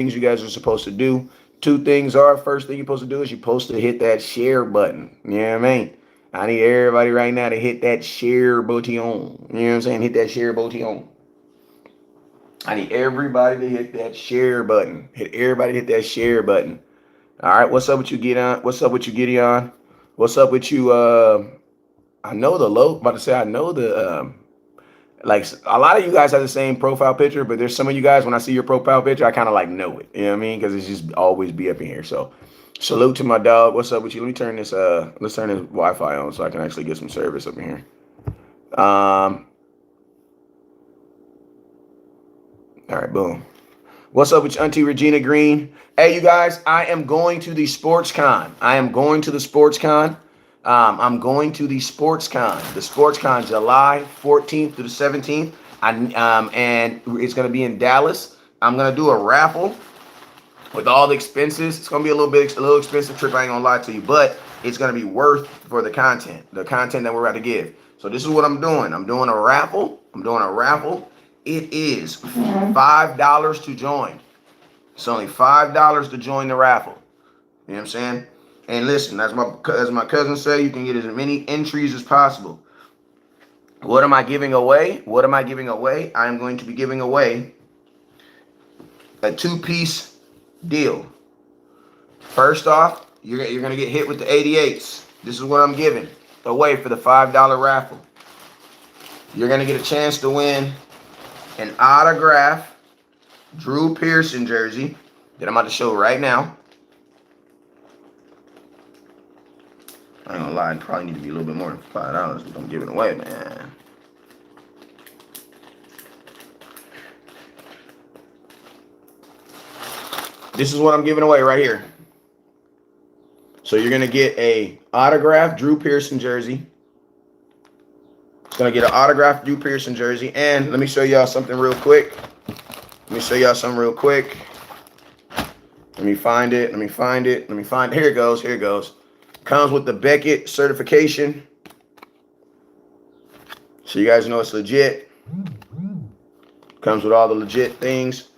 things you guys are supposed to do. Two things are, first thing you're supposed to do is you're supposed to hit that share button. You know what I mean? I need everybody right now to hit that share button. You know what I'm saying? Hit that share button. I need everybody to hit that share button. Hit everybody hit that share button. All right, what's up with you, Gideon? What's up with you, Gideon? What's up with you? I know the low. About to say I know the like a lot of you guys have the same profile picture, but there's some of you guys when I see your profile picture, I kind of like know it. You know what I mean? Because it's just always be up in here. So salute to my dog. What's up with you? Let me turn this let's turn this Wi-Fi on so I can actually get some service up in here. All right, boom. What's up with you, Auntie Regina Green? Hey, you guys, I am going to the sports con. I am going to the sports con. I'm going to the sports con. The sports con, July 14th to the 17th. And it's going to be in Dallas. I'm going to do a raffle with all the expenses. It's going to be a little expensive trip. I ain't going to lie to you, but it's going to be worth for the content that we're about to give. So this is what I'm doing. I'm doing a raffle. It is $5 to join. It's only $5 to join the raffle. You know what I'm saying? And listen, as my cousin said, you can get as many entries as possible. What am I giving away? I am going to be giving away a two-piece deal. First off, you're going to get hit with the 88s. This is what I'm giving away for the $5 raffle. You're going to get a chance to win an autograph Drew Pearson jersey that I'm about to show right now. I ain't gonna lie, it probably need to be a little bit more than $5, but I'm giving it away, man. This is what I'm giving away right here. So you're gonna get a autographed Drew Pearson jersey. It's gonna get an autographed Drew Pearson jersey, and let me show y'all something real quick. Let me find it. Here it goes. Comes with the Beckett certification. So you guys know it's legit. Comes with all the legit things.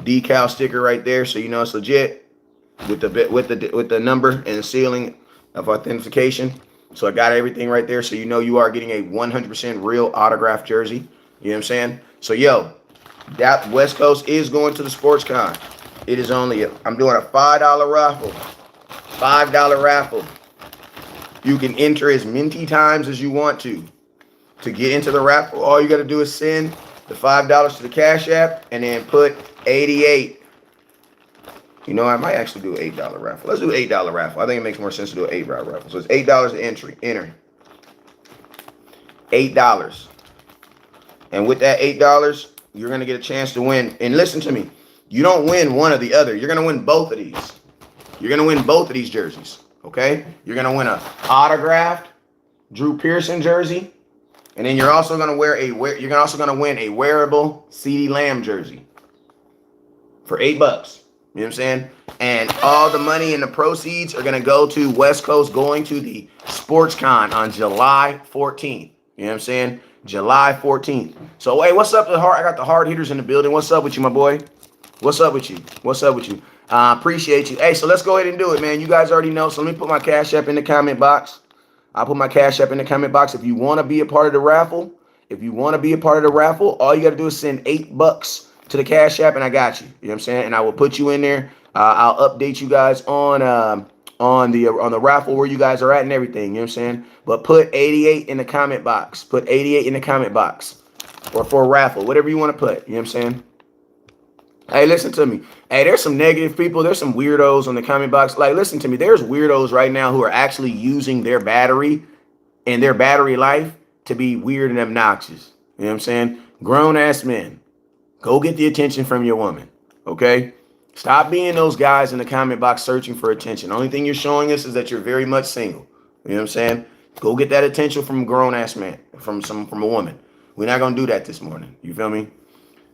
Decal sticker right there, so you know it's legit. With the number and the sealing of authentication. So I got everything right there, so you know you are getting a 100% real autographed jersey. You know what I'm saying? So yo, that West Coast is going to the sports con. It is only I'm doing a $5 raffle. $5 raffle. You can enter as many times as you want to get into the raffle. All you got to do is send the $5 to the Cash App and then put 88. You know, I might actually do an $8 raffle. Let's do an $8 raffle. I think it makes more sense to do an $8 raffle. So it's $8 to enter. $8. And with that $8, you're going to get a chance to win. And listen to me. You don't win one or the other. You're going to win both of these. You're going to win both of these jerseys. Okay? You're going to win an autographed Drew Pearson jersey. And then you're also going to win a wearable Ceedee Lamb jersey for $8. You know what I'm saying? And all the money and the proceeds are going to go to West Coast, going to the Sports Con on July 14th. You know what I'm saying? July 14th. So, hey, what's up? I got the hard hitters in the building. What's up with you, my boy? What's up with you? Appreciate you. Hey, so let's go ahead and do it, man. You guys already know. So let me put my Cash App in the comment box. I'll put my Cash App in the comment box. If you want to be a part of the raffle, all you got to do is send $8 to the Cash App, and I got you. You know what I'm saying? And I will put you in there. I'll update you guys on the raffle where you guys are at and everything. You know what I'm saying? But put 88 in the comment box. Put 88 in the comment box, or for a raffle, whatever you want to put. You know what I'm saying? Hey, listen to me. Hey, there's some negative people. There's some weirdos on the comment box. Like, listen to me. There's weirdos right now who are actually using their battery and their battery life to be weird and obnoxious. You know what I'm saying? Grown-ass men. Go get the attention from your woman. Okay? Stop being those guys in the comment box searching for attention. The only thing you're showing us is that you're very much single. You know what I'm saying? Go get that attention from a grown-ass man, from a woman. We're not going to do that this morning. You feel me?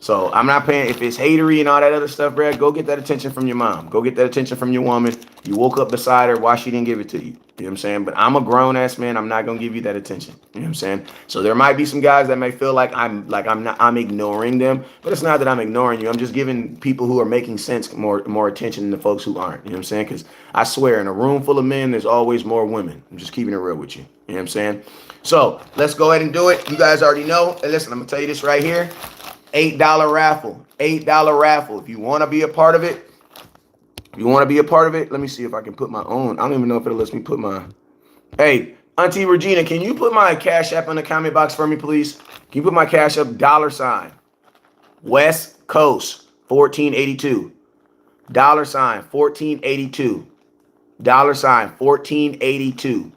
So I'm not paying if it's hatery and all that other stuff, Brad. Go get that attention from your mom. Go get that attention from your woman. You woke up beside her. Why she didn't give it to you? You know what I'm saying? But I'm a grown ass man. I'm not gonna give you that attention. You know what I'm saying? So there might be some guys that may feel like I'm ignoring them, but it's not that I'm ignoring you. I'm just giving people who are making sense more attention than the folks who aren't. You know what I'm saying? Because I swear, in a room full of men, there's always more women. I'm just keeping it real with you. You know what I'm saying? So let's go ahead and do it. You guys already know. And listen, I'm gonna tell you this right here. $8 raffle. $8 raffle. If you want to be a part of it, let me see if I can put my own. I don't even know if it'll let me put my. Hey, Auntie Regina, can you put my Cash App in the comment box for me, please? Can you put my Cash App $ West Coast 1482 $1482 $1482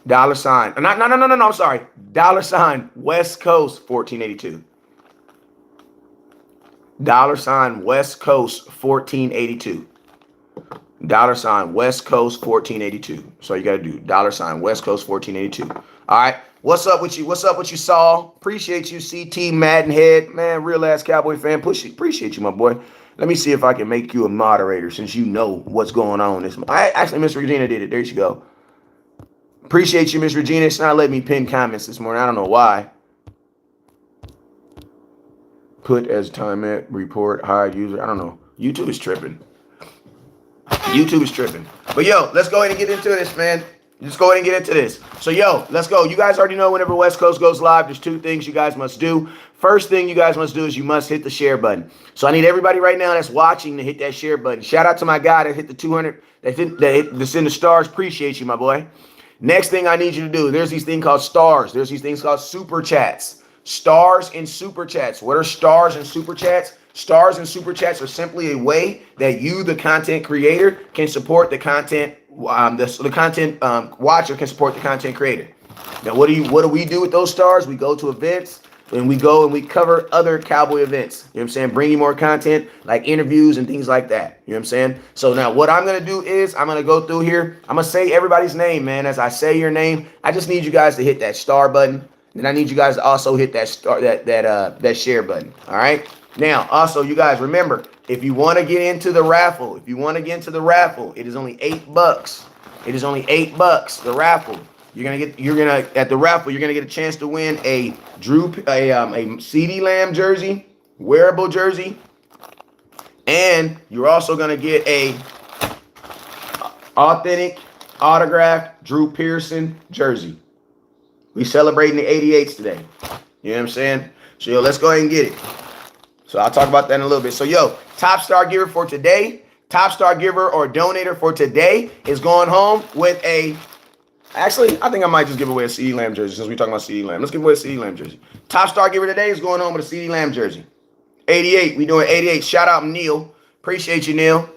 No, I'm sorry. West Coast 1482 West Coast 1482 West Coast 1482. So you got to do West Coast 1482. All right. What's up with you? What's up with you, Saul? Appreciate you, CT Maddenhead. Man, real ass Cowboy fan. Appreciate you, my boy. Let me see if I can make you a moderator since you know what's going on. Actually, Miss Regina did it. There you go. Appreciate you, Miss Regina. It's not letting me pin comments this morning. I don't know why. Put as time at report hide user. I don't know. YouTube is tripping. But yo, let's go ahead and get into this, man. Let's go ahead and get into this. So yo, let's go. You guys already know whenever West Coast goes live, there's two things you guys must do. First thing you guys must do is you must hit the share button. So I need everybody right now that's watching to hit that share button. Shout out to my guy that hit the 200, that hit the stars. Appreciate you, my boy. Next thing I need you to do, there's these things called stars. There's these things called super chats. Stars and super chats. What are stars and super chats? Stars and super chats are simply a way that you, the content creator, can support the content. The content watcher can support the content creator. Now, what do we do with those stars? We go to events and we go and we cover other Cowboy events. You know what I'm saying? Bring you more content like interviews and things like that. You know what I'm saying? So now what I'm going to do is I'm going to go through here. I'm going to say everybody's name, man. As I say your name, I just need you guys to hit that star button. Then I need you guys to also hit that that share button. All right. Now, also, you guys remember, if you want to get into the raffle, it is only $8. It is only $8. The raffle. At the raffle, you're gonna get a chance to win a Ceedee Lamb jersey, wearable jersey, and you're also gonna get a authentic autographed Drew Pearson jersey. We celebrating the 88s today. You know what I'm saying? So yo, let's go ahead and get it. So I'll talk about that in a little bit. So yo, top star giver for today, top star giver or donator for today is going home with a. Actually, I think I might just give away a Ceedee Lamb jersey since we're talking about Ceedee Lamb. Let's give away a Ceedee Lamb jersey. Top star giver today is going home with a Ceedee Lamb jersey. 88. We doing 88. Shout out Neil. Appreciate you, Neil.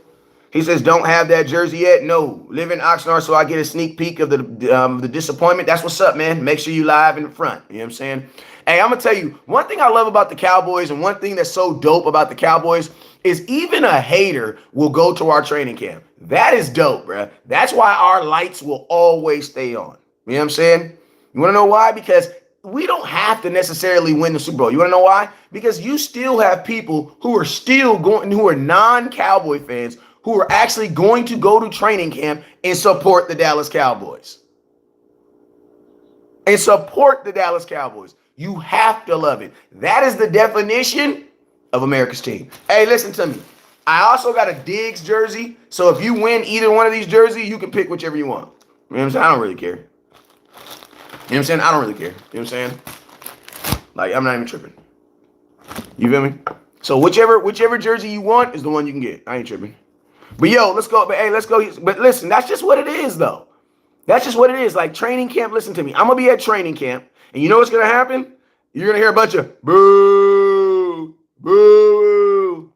He says, don't have that jersey yet. No. Live in Oxnard so I get a sneak peek of the disappointment. That's what's up, man. Make sure you live in the front. You know what I'm saying? Hey, I'm going to tell you, one thing I love about the Cowboys and one thing that's so dope about the Cowboys is even a hater will go to our training camp. That is dope, bro. That's why our lights will always stay on. You know what I'm saying? You want to know why? Because we don't have to necessarily win the Super Bowl. You want to know why? Because you still have people who are still going, who are non-Cowboy fans, who are actually going to go to training camp and support the Dallas Cowboys. And support the Dallas Cowboys. You have to love it. That is the definition of America's team. Hey, listen to me. I also got a Diggs jersey. So if you win either one of these jerseys, you can pick whichever you want. You know what I'm saying? I don't really care. You know what I'm saying? I don't really care. You know what I'm saying? Like, I'm not even tripping. You feel me? So whichever jersey you want is the one you can get. I ain't tripping. But yo, let's go. But hey, let's go. But listen, that's just what it is, though. That's just what it is. Like training camp, listen to me. I'm going to be at training camp. And you know what's going to happen? You're going to hear a bunch of boo, boo.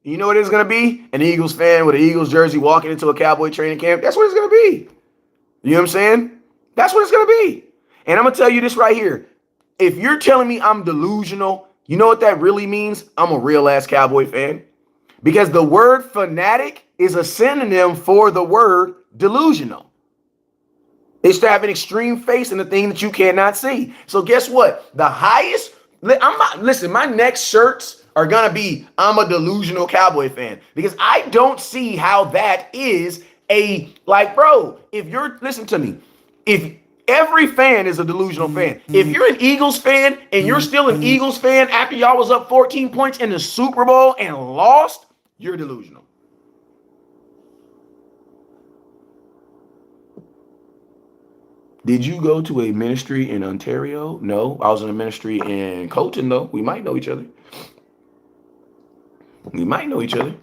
You know what it's going to be? An Eagles fan with an Eagles jersey walking into a Cowboy training camp. That's what it's going to be. You know what I'm saying? That's what it's going to be. And I'm going to tell you this right here. If you're telling me I'm delusional, you know what that really means? I'm a real ass Cowboy fan. Because the word fanatic is a synonym for the word delusional. It's to have an extreme faith in the thing that you cannot see. So guess what? The highest, listen, my next shirts are going to be, I'm a delusional Cowboy fan. Because I don't see how that is bro, if you're, listen to me, if every fan is a delusional fan. If you're an Eagles fan and you're still an Eagles fan after y'all was up 14 points in the Super Bowl and lost, you're delusional. Did you go to a ministry in Ontario? No, I was in a ministry in Colton, though. We might know each other. We might know each other.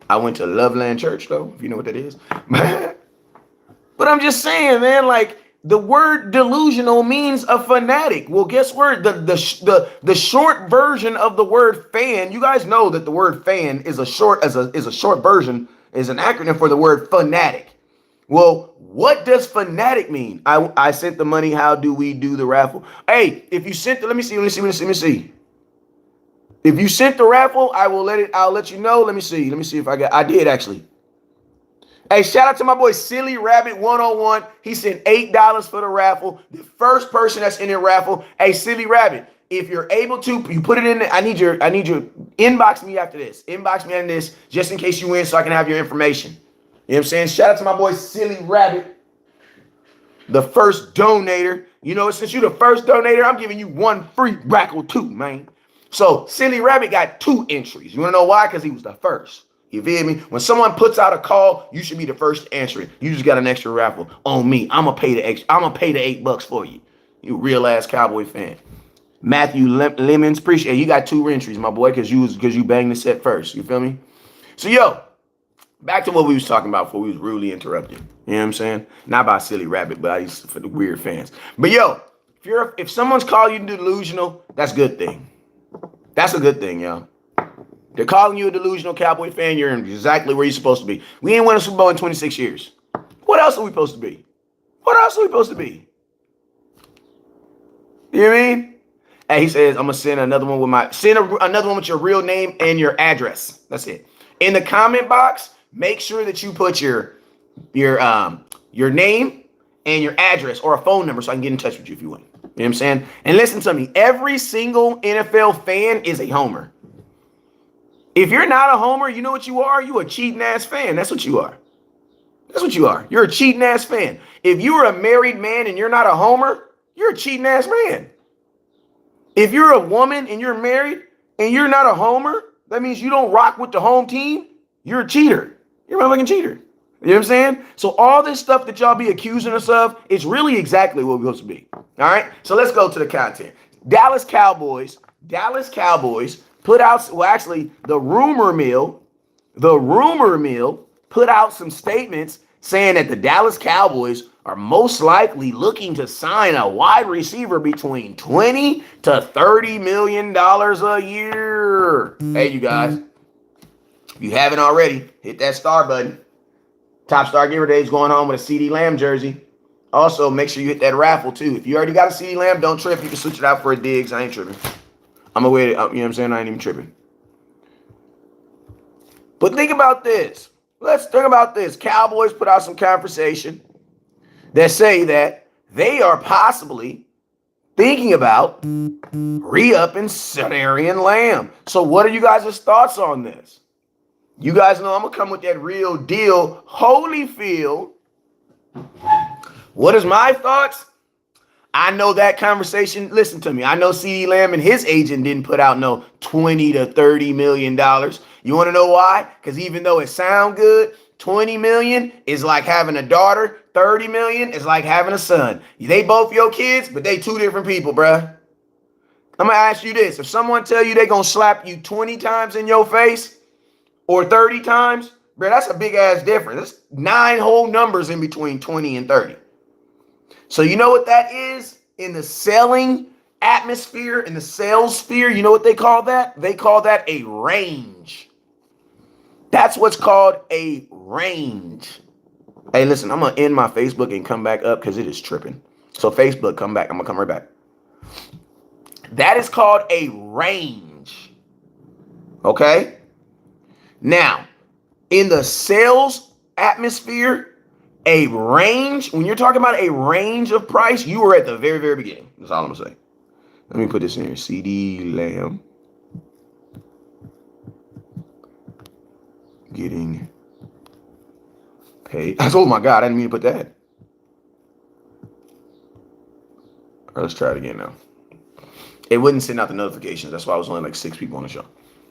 I went to Loveland Church, though, if you know what that is. But I'm just saying, man, like, the word delusional means a fanatic. Well, guess what? The short version of the word fan, you guys know that the word fan is a short version, is an acronym for the word fanatic. Well, what does fanatic mean? I sent the money. How do we do the raffle? Hey, if you sent let me see. If you sent the raffle, I'll let you know. Let me see if I did actually. Hey, shout out to my boy Silly Rabbit 101. He sent $8 for the raffle. The first person that's in the raffle. Hey, Silly Rabbit, if you're able to, you put it in there. I need your inbox me after this. Inbox me on this just in case you win so I can have your information. You know what I'm saying? Shout out to my boy Silly Rabbit, the first donator. You know, since you're the first donator, I'm giving you one free raffle too, man. So Silly Rabbit got 2 entries. You want to know why? Because he was the first. You feel me? When someone puts out a call, you should be the first to answer it. You just got an extra raffle on me. I'm gonna pay the $8 for you. You real ass Cowboy fan. Matthew Lemons, appreciate you got 2 entries, my boy, because you banged the set first. You feel me? So yo, back to what we was talking about before we was rudely interrupted. You know what I'm saying? Not by Silly Rabbit, but for the weird fans. But yo, if someone's calling you delusional, that's a good thing. That's a good thing, yo. They're calling you a delusional Cowboy fan. You're exactly where you're supposed to be. We ain't won a Super Bowl in 26 years. What else are we supposed to be? What else are we supposed to be? You know what I mean? And he says, I'm gonna send another one with your real name and your address. That's it. In the comment box, make sure that you put your name and your address or a phone number so I can get in touch with you if you want. You know what I'm saying? And listen to me. Every single NFL fan is a homer. If you're not a homer, you know what you are? You a cheating ass fan. That's what you are. That's what you are. You're a cheating ass fan. If you are a married man and you're not a homer, you're a cheating ass man. If you're a woman and you're married and you're not a homer, that means you don't rock with the home team. You're a cheater. You're a motherfucking cheater. You know what I'm saying? So all this stuff that y'all be accusing us of, it's really exactly what we're supposed to be. All right. So let's go to the content. Dallas Cowboys put out, well, actually, the rumor mill put out some statements saying that the Dallas Cowboys are most likely looking to sign a wide receiver between $20 to $30 million a year. Hey, you guys, if you haven't already, hit that star button. Top Star Giver Day is going on with a Ceedee Lamb jersey. Also, make sure you hit that raffle, too. If you already got a Ceedee Lamb, don't trip. You can switch it out for a Diggs. I ain't tripping. I'm aware, you know what I'm saying? I ain't even tripping. But think about this. Let's think about this. Cowboys put out some conversation that say that they are possibly thinking about re-upping Ceedee Lamb. So what are you guys' thoughts on this? You guys know I'm going to come with that real deal, Holyfield. What is my thoughts? I know that conversation. Listen to me. I know Ceedee Lamb and his agent didn't put out no $20 to $30 million. You want to know why? Because even though it sounds good, $20 million is like having a daughter. $30 million is like having a son. They both your kids, but they 2 different people, bruh. I'm going to ask you this. If someone tell you they're going to slap you 20 times in your face or 30 times, bruh, that's a big ass difference. That's 9 whole numbers in between 20 and 30. So you know what that is in the selling atmosphere, in the sales sphere? You know what they call that? They call that a range. That's what's called a range. Hey, listen, I'm going to end my Facebook and come back up because it is tripping. So Facebook, come back. I'm going to come right back. That is called a range. Okay? Now, in the sales atmosphere, a range, when you're talking about a range of price, you were at the very, very beginning. That's all I'm going to say. Let me put this in here. Ceedee Lamb getting paid. Oh my God, I didn't mean to put that. All right, let's try it again now. It wouldn't send out the notifications. That's why I was only like 6 people on the show.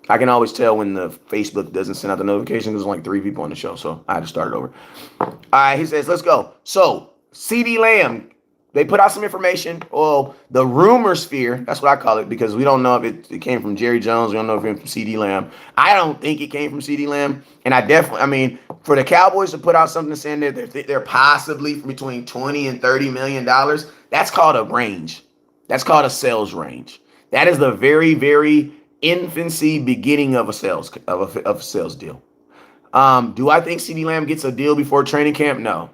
I can always tell when the Facebook doesn't send out the notification because there's like 3 people on the show. So I had to start it over. All right, he says, let's go. So Ceedee Lamb, they put out some information. Well, the rumor sphere, that's what I call it, because we don't know if it came from Jerry Jones. We don't know if it came from Ceedee Lamb. I don't think it came from Ceedee Lamb. And I mean, for the Cowboys to put out something saying that they're possibly between $20 and $30 million, that's called a range. That's called a sales range. That is the very, very infancy beginning of a sales deal. Do I think Ceedee Lamb gets a deal before training camp? No.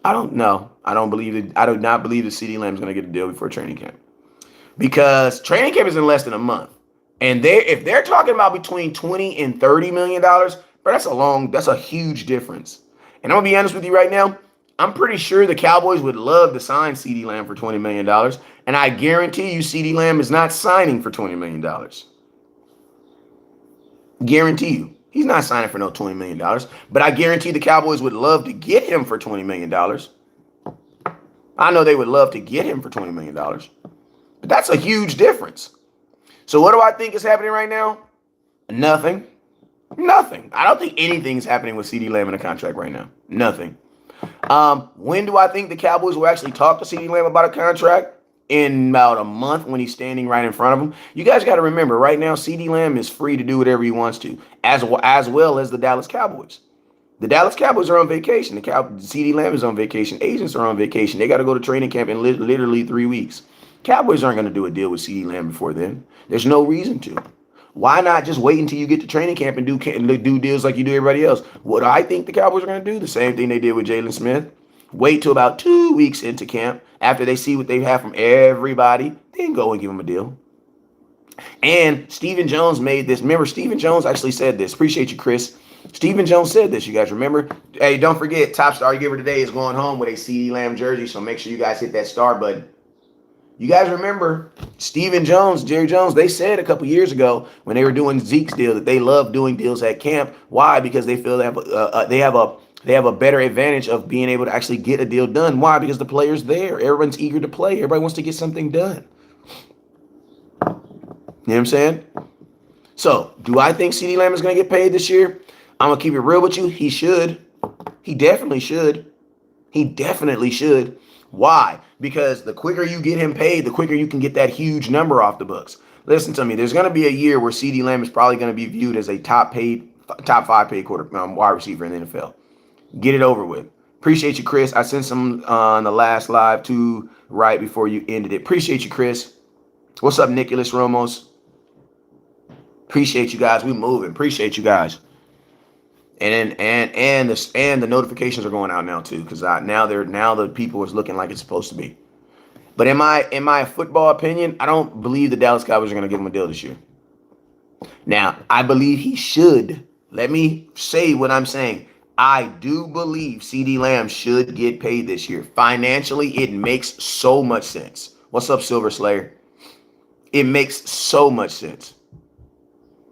I don't know. I do not believe that Ceedee Lamb is going to get a deal before training camp, because training camp is in less than a month, and if they're talking about between $20 and $30 million, but that's a huge difference. And I'm gonna be honest with you right now. I'm pretty sure the Cowboys would love to sign Ceedee Lamb for $20 million, and I guarantee you Ceedee Lamb is not signing for $20 million. Guarantee you. He's not signing for no $20 million, but I guarantee the Cowboys would love to get him for $20 million. I know they would love to get him for $20 million, but that's a huge difference. So what do I think is happening right now? Nothing. I don't think anything's happening with Ceedee Lamb in a contract right now. Nothing. When do I think the Cowboys will actually talk to Ceedee Lamb about a contract? In about a month, when he's standing right in front of them. You guys got to remember, right now, Ceedee Lamb is free to do whatever he wants to, as well as the Dallas Cowboys. The Dallas Cowboys are on vacation. Ceedee Lamb is on vacation. Agents are on vacation. They got to go to training camp in literally 3 weeks. Cowboys aren't going to do a deal with Ceedee Lamb before then. There's no reason to. Why not just wait until you get to training camp and do deals like you do everybody else? What I think the Cowboys are going to do, the same thing they did with Jalen Smith. Wait till about 2 weeks into camp, after they see what they have from everybody, then go and give them a deal. And Stephen Jones made this. Remember, Stephen Jones actually said this. Appreciate you, Chris. Stephen Jones said this. You guys remember? Hey, don't forget, top star giver today is going home with a Ceedee Lamb jersey, so make sure you guys hit that star button. You guys remember Stephen Jones, Jerry Jones, they said a couple years ago when they were doing Zeke's deal that they love doing deals at camp. Why? Because they feel they have a better advantage of being able to actually get a deal done. Why? Because the player's there. Everyone's eager to play. Everybody wants to get something done. You know what I'm saying? So, do I think Ceedee Lamb is going to get paid this year? I'm going to keep it real with you. He should. He definitely should. He definitely should. Why? Because the quicker you get him paid, the quicker you can get that huge number off the books. Listen to me. There's going to be a year where Ceedee Lamb is probably going to be viewed as a top 5 paid wide receiver in the NFL. Get it over with. Appreciate you, Chris. I sent some on the last live too, right before you ended it. Appreciate you, Chris. What's up, Nicholas Ramos? Appreciate you guys. We moving. Appreciate you guys. And the notifications are going out now too, because now the people is looking like it's supposed to be. But in my football opinion, I don't believe the Dallas Cowboys are going to give him a deal this year. Now, I believe he should. Let me say what I'm saying. I do believe Ceedee Lamb should get paid this year. Financially, it makes so much sense. What's up, Silver Slayer? It makes so much sense.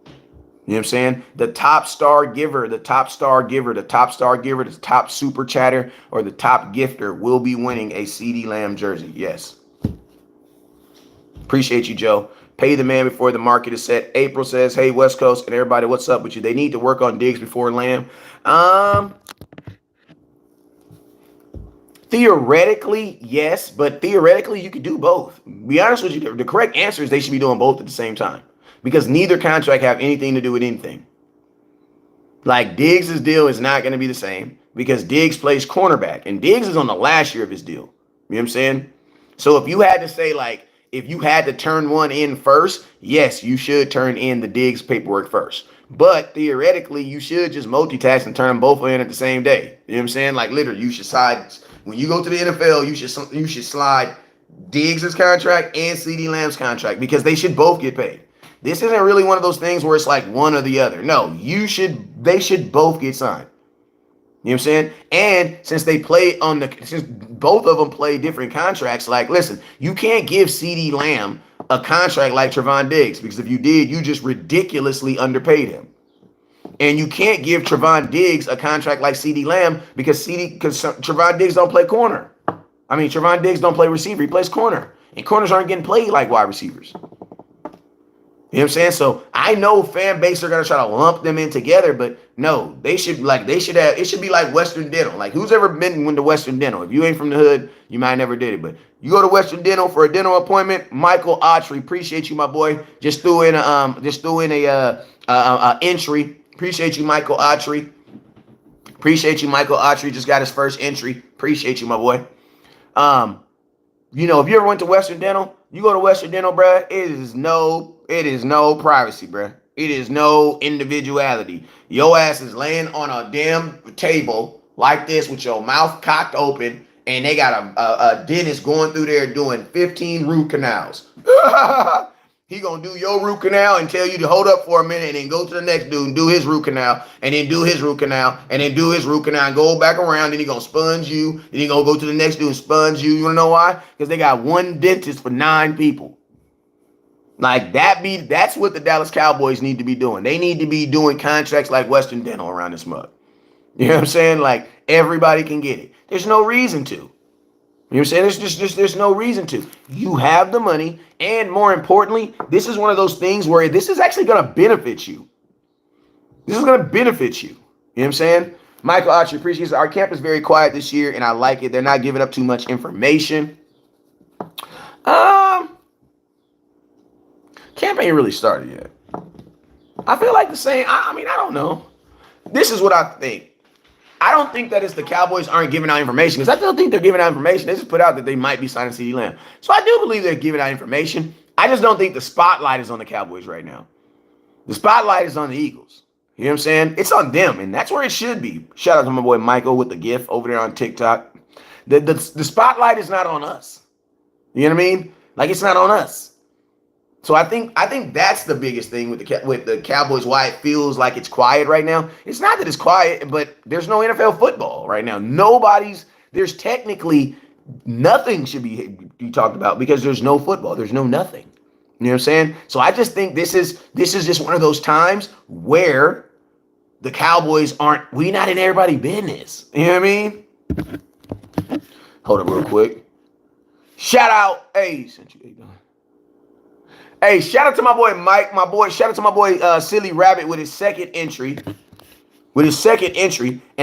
You know what I'm saying? The top star giver, the top super chatter, or the top gifter will be winning a Ceedee Lamb jersey. Yes. Appreciate you, Joe. Pay the man before the market is set. April says, hey, West Coast and everybody, what's up with you? They need to work on Diggs before Lamb. Theoretically, yes, but theoretically, you could do both. Be honest with you, the correct answer is they should be doing both at the same time, because neither contract have anything to do with anything. Like, Diggs' deal is not going to be the same because Diggs plays cornerback, and Diggs is on the last year of his deal. You know what I'm saying? So if you had to say, like, if you had to turn one in first, yes, you should turn in the Diggs paperwork first. But theoretically, you should just multitask and turn them both in at the same day. You know what I'm saying? Like, literally, you should slide. When you go to the NFL, you should slide Diggs' contract and Ceedee Lamb's contract, because they should both get paid. This isn't really one of those things where it's like one or the other. No, they should both get signed. You know what I'm saying? And since both of them play different contracts, like, listen, you can't give Ceedee Lamb a contract like Trevon Diggs, because if you did, you just ridiculously underpaid him. And you can't give Trevon Diggs a contract like Ceedee Lamb because Trevon Diggs don't play corner. I mean, Trevon Diggs don't play receiver. He plays corner. And corners aren't getting played like wide receivers. You know what I'm saying? So I know fan base are gonna try to lump them in together, but no, it should be like Western Dental. Like, who's ever been to Western Dental? If you ain't from the hood, you might never did it. But you go to Western Dental for a dental appointment. Michael Autry, appreciate you, my boy. Just threw in a entry. Appreciate you, Michael Autry. Appreciate you, Michael Autry. Just got his first entry. Appreciate you, my boy. If you ever went to Western Dental, you go to Western Dental, bruh, it is no privacy, bruh. It is no individuality. Your ass is laying on a damn table like this with your mouth cocked open, and they got a dentist going through there doing 15 root canals. He gonna do your root canal and tell you to hold up for a minute and then go to the next dude and do his root canal and then do his root canal and then do his root canal and go back around. Then he gonna sponge you. Then he gonna go to the next dude and sponge you. You wanna know why? Because they got one dentist for 9 people. Like that's what the Dallas Cowboys need to be doing. They need to be doing contracts like Western Dental around this mug. You know what I'm saying? Like, everybody can get it. There's no reason to. You know what I'm saying? There's no reason to. You have the money, and more importantly, this is one of those things where this is actually going to benefit you. This is going to benefit you. You know what I'm saying? Michael Archer appreciates our camp is very quiet this year, and I like it. They're not giving up too much information. Camp ain't really started yet. I feel like the same. I mean, I don't know. This is what I think. I don't think that it's the Cowboys aren't giving out information, because I still think they're giving out information. They just put out that they might be signing Ceedee Lamb. So I do believe they're giving out information. I just don't think the spotlight is on the Cowboys right now. The spotlight is on the Eagles. You know what I'm saying? It's on them, and that's where it should be. Shout out to my boy Michael with the GIF over there on TikTok. The spotlight is not on us. You know what I mean? Like, it's not on us. So I think that's the biggest thing with the Cowboys, why it feels like it's quiet right now. It's not that it's quiet, but there's no NFL football right now. There's technically nothing should be talked about because there's no football. There's no nothing. You know what I'm saying? So I just think this is just one of those times where the Cowboys we not in everybody's business. You know what I mean? Hold up real quick. Shout out. Hey, sent you $8. Hey, shout out to my boy Mike, shout out to my boy Silly Rabbit with his second entry. And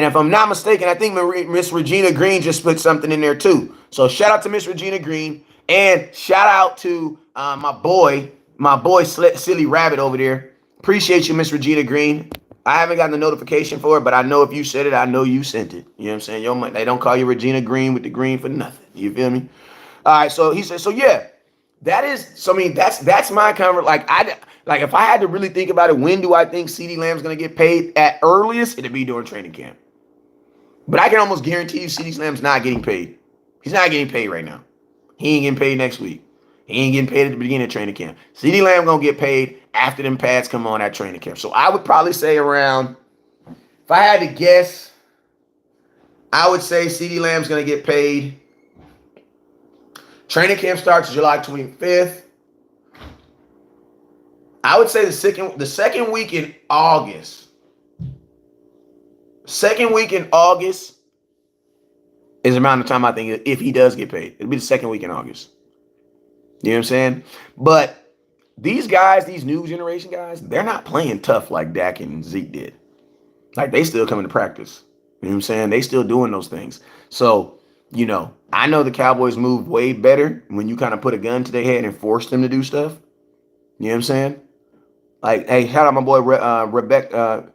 if I'm not mistaken, I think Miss Regina Green just put something in there too. So shout out to Miss Regina Green, and shout out to my boy Silly Rabbit over there. Appreciate you, Miss Regina Green. I haven't gotten the notification for it, but I know if you said it, I know you sent it. You know what I'm saying? They don't call you Regina Green with the green for nothing. You feel me? All right, so he said, so yeah. That's my kind of like if I had to really think about it, when do I think Ceedee Lamb's gonna get paid at earliest? It'd be during training camp. But I can almost guarantee you Ceedee Lamb's not getting paid. He's not getting paid right now. He ain't getting paid next week. He ain't getting paid at the beginning of training camp. Ceedee Lamb gonna get paid after them pads come on at training camp. So I would probably say around, if I had to guess, I would say Ceedee Lamb's gonna get paid. Training camp starts July 25th. I would say the second week in August. Second week in August is around the time I think if he does get paid. It'll be the second week in August. You know what I'm saying? But these guys, these new generation guys, they're not playing tough like Dak and Zeke did. Like, they still coming to practice. You know what I'm saying? They still doing those things. So, I know the Cowboys move way better when you kind of put a gun to their head and force them to do stuff. You know what I'm saying? Like, hey, shout out my boy Rebecca,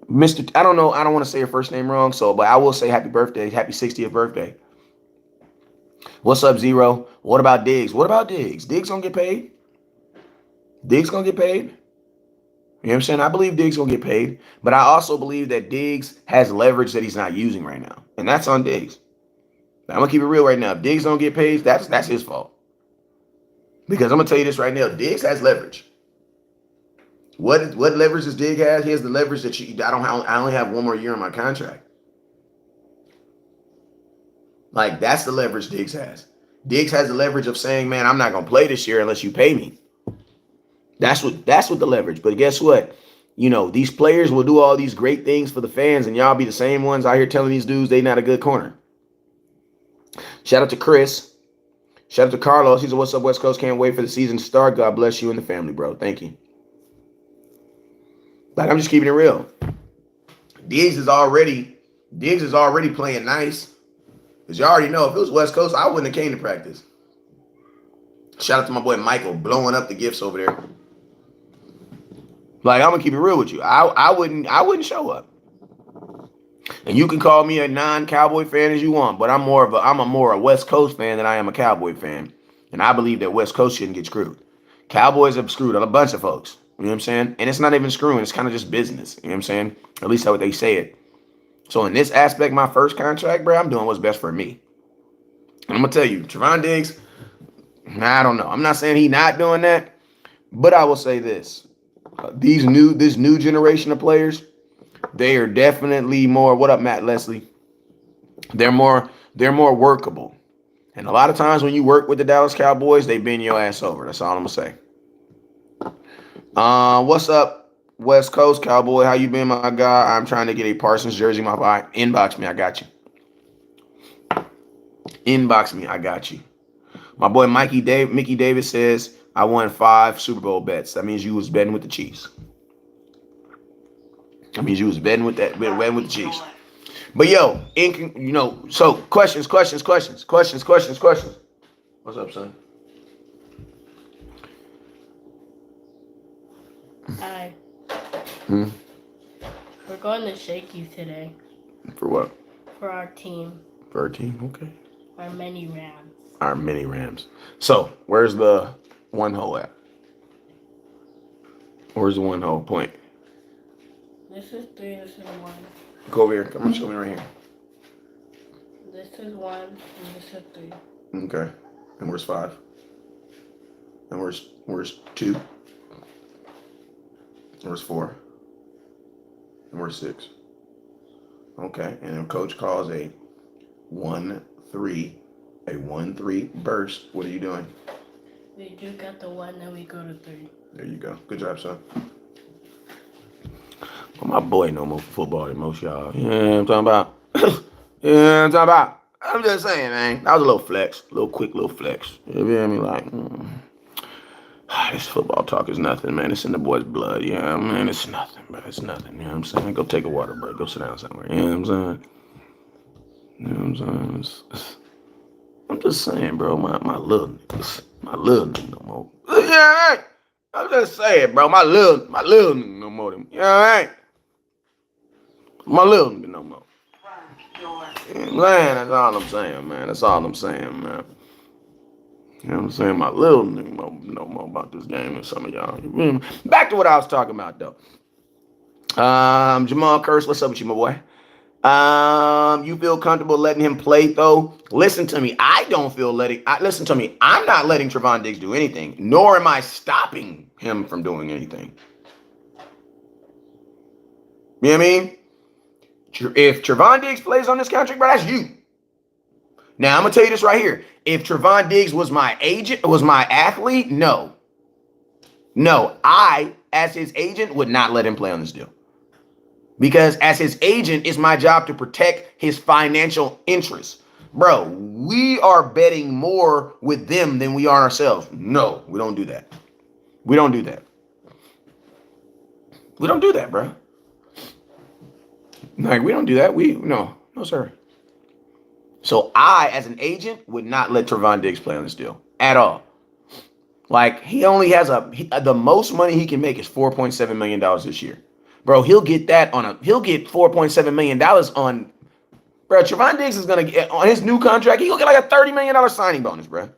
Mr. I don't want to say her first name wrong, but I will say happy birthday, happy 60th birthday. What's up, Zero? What about Diggs? Diggs gonna get paid? You know what I'm saying? I believe Diggs gonna get paid, but I also believe that Diggs has leverage that he's not using right now, and that's on Diggs. Now, I'm gonna keep it real right now. If Diggs don't get paid, that's his fault. Because I'm gonna tell you this right now: Diggs has leverage. What leverage does Diggs have? He has the leverage that I only have one more year on my contract. Like, that's the leverage Diggs has. Diggs has the leverage of saying, "Man, I'm not gonna play this year unless you pay me." That's what the leverage. But guess what? these players will do all these great things for the fans, and y'all be the same ones out here telling these dudes they not a good corner. Shout out to Chris. Shout out to Carlos. He said, "What's up, West Coast? Can't wait for the season to start. God bless you and the family, bro. Thank you." Like, I'm just keeping it real. Diggs is already playing nice. Because you already know if it was West Coast, I wouldn't have came to practice. Shout out to my boy Michael blowing up the gifts over there. Like, I'm gonna keep it real with you. I wouldn't show up. And you can call me a non-Cowboy fan as you want, but I'm a more a West Coast fan than I am a Cowboy fan. And I believe that West Coast shouldn't get screwed. Cowboys have screwed a bunch of folks. You know what I'm saying? And it's not even screwing. It's kind of just business. You know what I'm saying? At least how they say it. So in this aspect, my first contract, bro, I'm doing what's best for me. And I'm going to tell you, Trevon Diggs, I don't know. I'm not saying he's not doing that. But I will say this. This new generation of players, they are definitely more, what up, Matt Leslie? They're more workable. And a lot of times when you work with the Dallas Cowboys, they bend your ass over. That's all I'm going to say. What's up, West Coast Cowboy? How you been, my guy? I'm trying to get a Parsons jersey. My boy, inbox me. I got you. Inbox me. I got you. My boy Mickey Davis says, I won 5 Super Bowl bets. That means you was betting with the Chiefs. That means you was betting with the Chiefs. But yo, so questions. What's up, son? Hi. We're going to shake you today. For what? For our team. For our team, okay. Our mini Rams. Our mini Rams. So, where's the one hole at? Where's the one hole point? This is 3, this is 1. Go over here. Come on, show me right here. This is 1, and this is 3. Okay. And where's 5? And where's 2? And where's 4? And where's 6? Okay. And then coach calls a 1-3 burst. What are you doing? We do got the 1, then we go to 3. There you go. Good job, son. Well, my boy know more football than most y'all. You know what I'm talking about? I'm just saying, man. That was a little flex. Quick little flex. You feel me? Like, this football talk is nothing, man. It's in the boy's blood. Yeah, man, it's nothing, bro. It's nothing. You know what I'm saying? Go take a water break. Go sit down somewhere. You know what I'm saying? You know what I'm saying? I'm just saying, bro. My little niggas. My little nigga no more. Yeah, right. I'm just saying, bro. My little nigga no more. You know right? My little nigga no more. Man, that's all I'm saying, man. That's all I'm saying, man. You know what I'm saying? My little nigga know more about this game than some of y'all. Back to what I was talking about, though. Jamal Curse, what's up with you, my boy? You feel comfortable letting him play, though? Listen to me. Listen to me. I'm not letting Trevon Diggs do anything, nor am I stopping him from doing anything. You know what I mean? If Trevon Diggs plays on this contract, bro, that's you. Now, I'm going to tell you this right here. If Trevon Diggs was my agent, was my athlete, no. No, I, as his agent, would not let him play on this deal. Because as his agent, it's my job to protect his financial interests. Bro, we are betting more with them than we are ourselves. No, we don't do that. We don't do that. We don't do that, bro. Like, we don't do that. No, sir. So I, as an agent, would not let Trevon Diggs play on this deal at all. Like, he only has the most money he can make is $4.7 million this year. Bro, he'll get $4.7 million on, bro, Trevon Diggs is going to get, on his new contract, he'll get like a $30 million signing bonus, bro.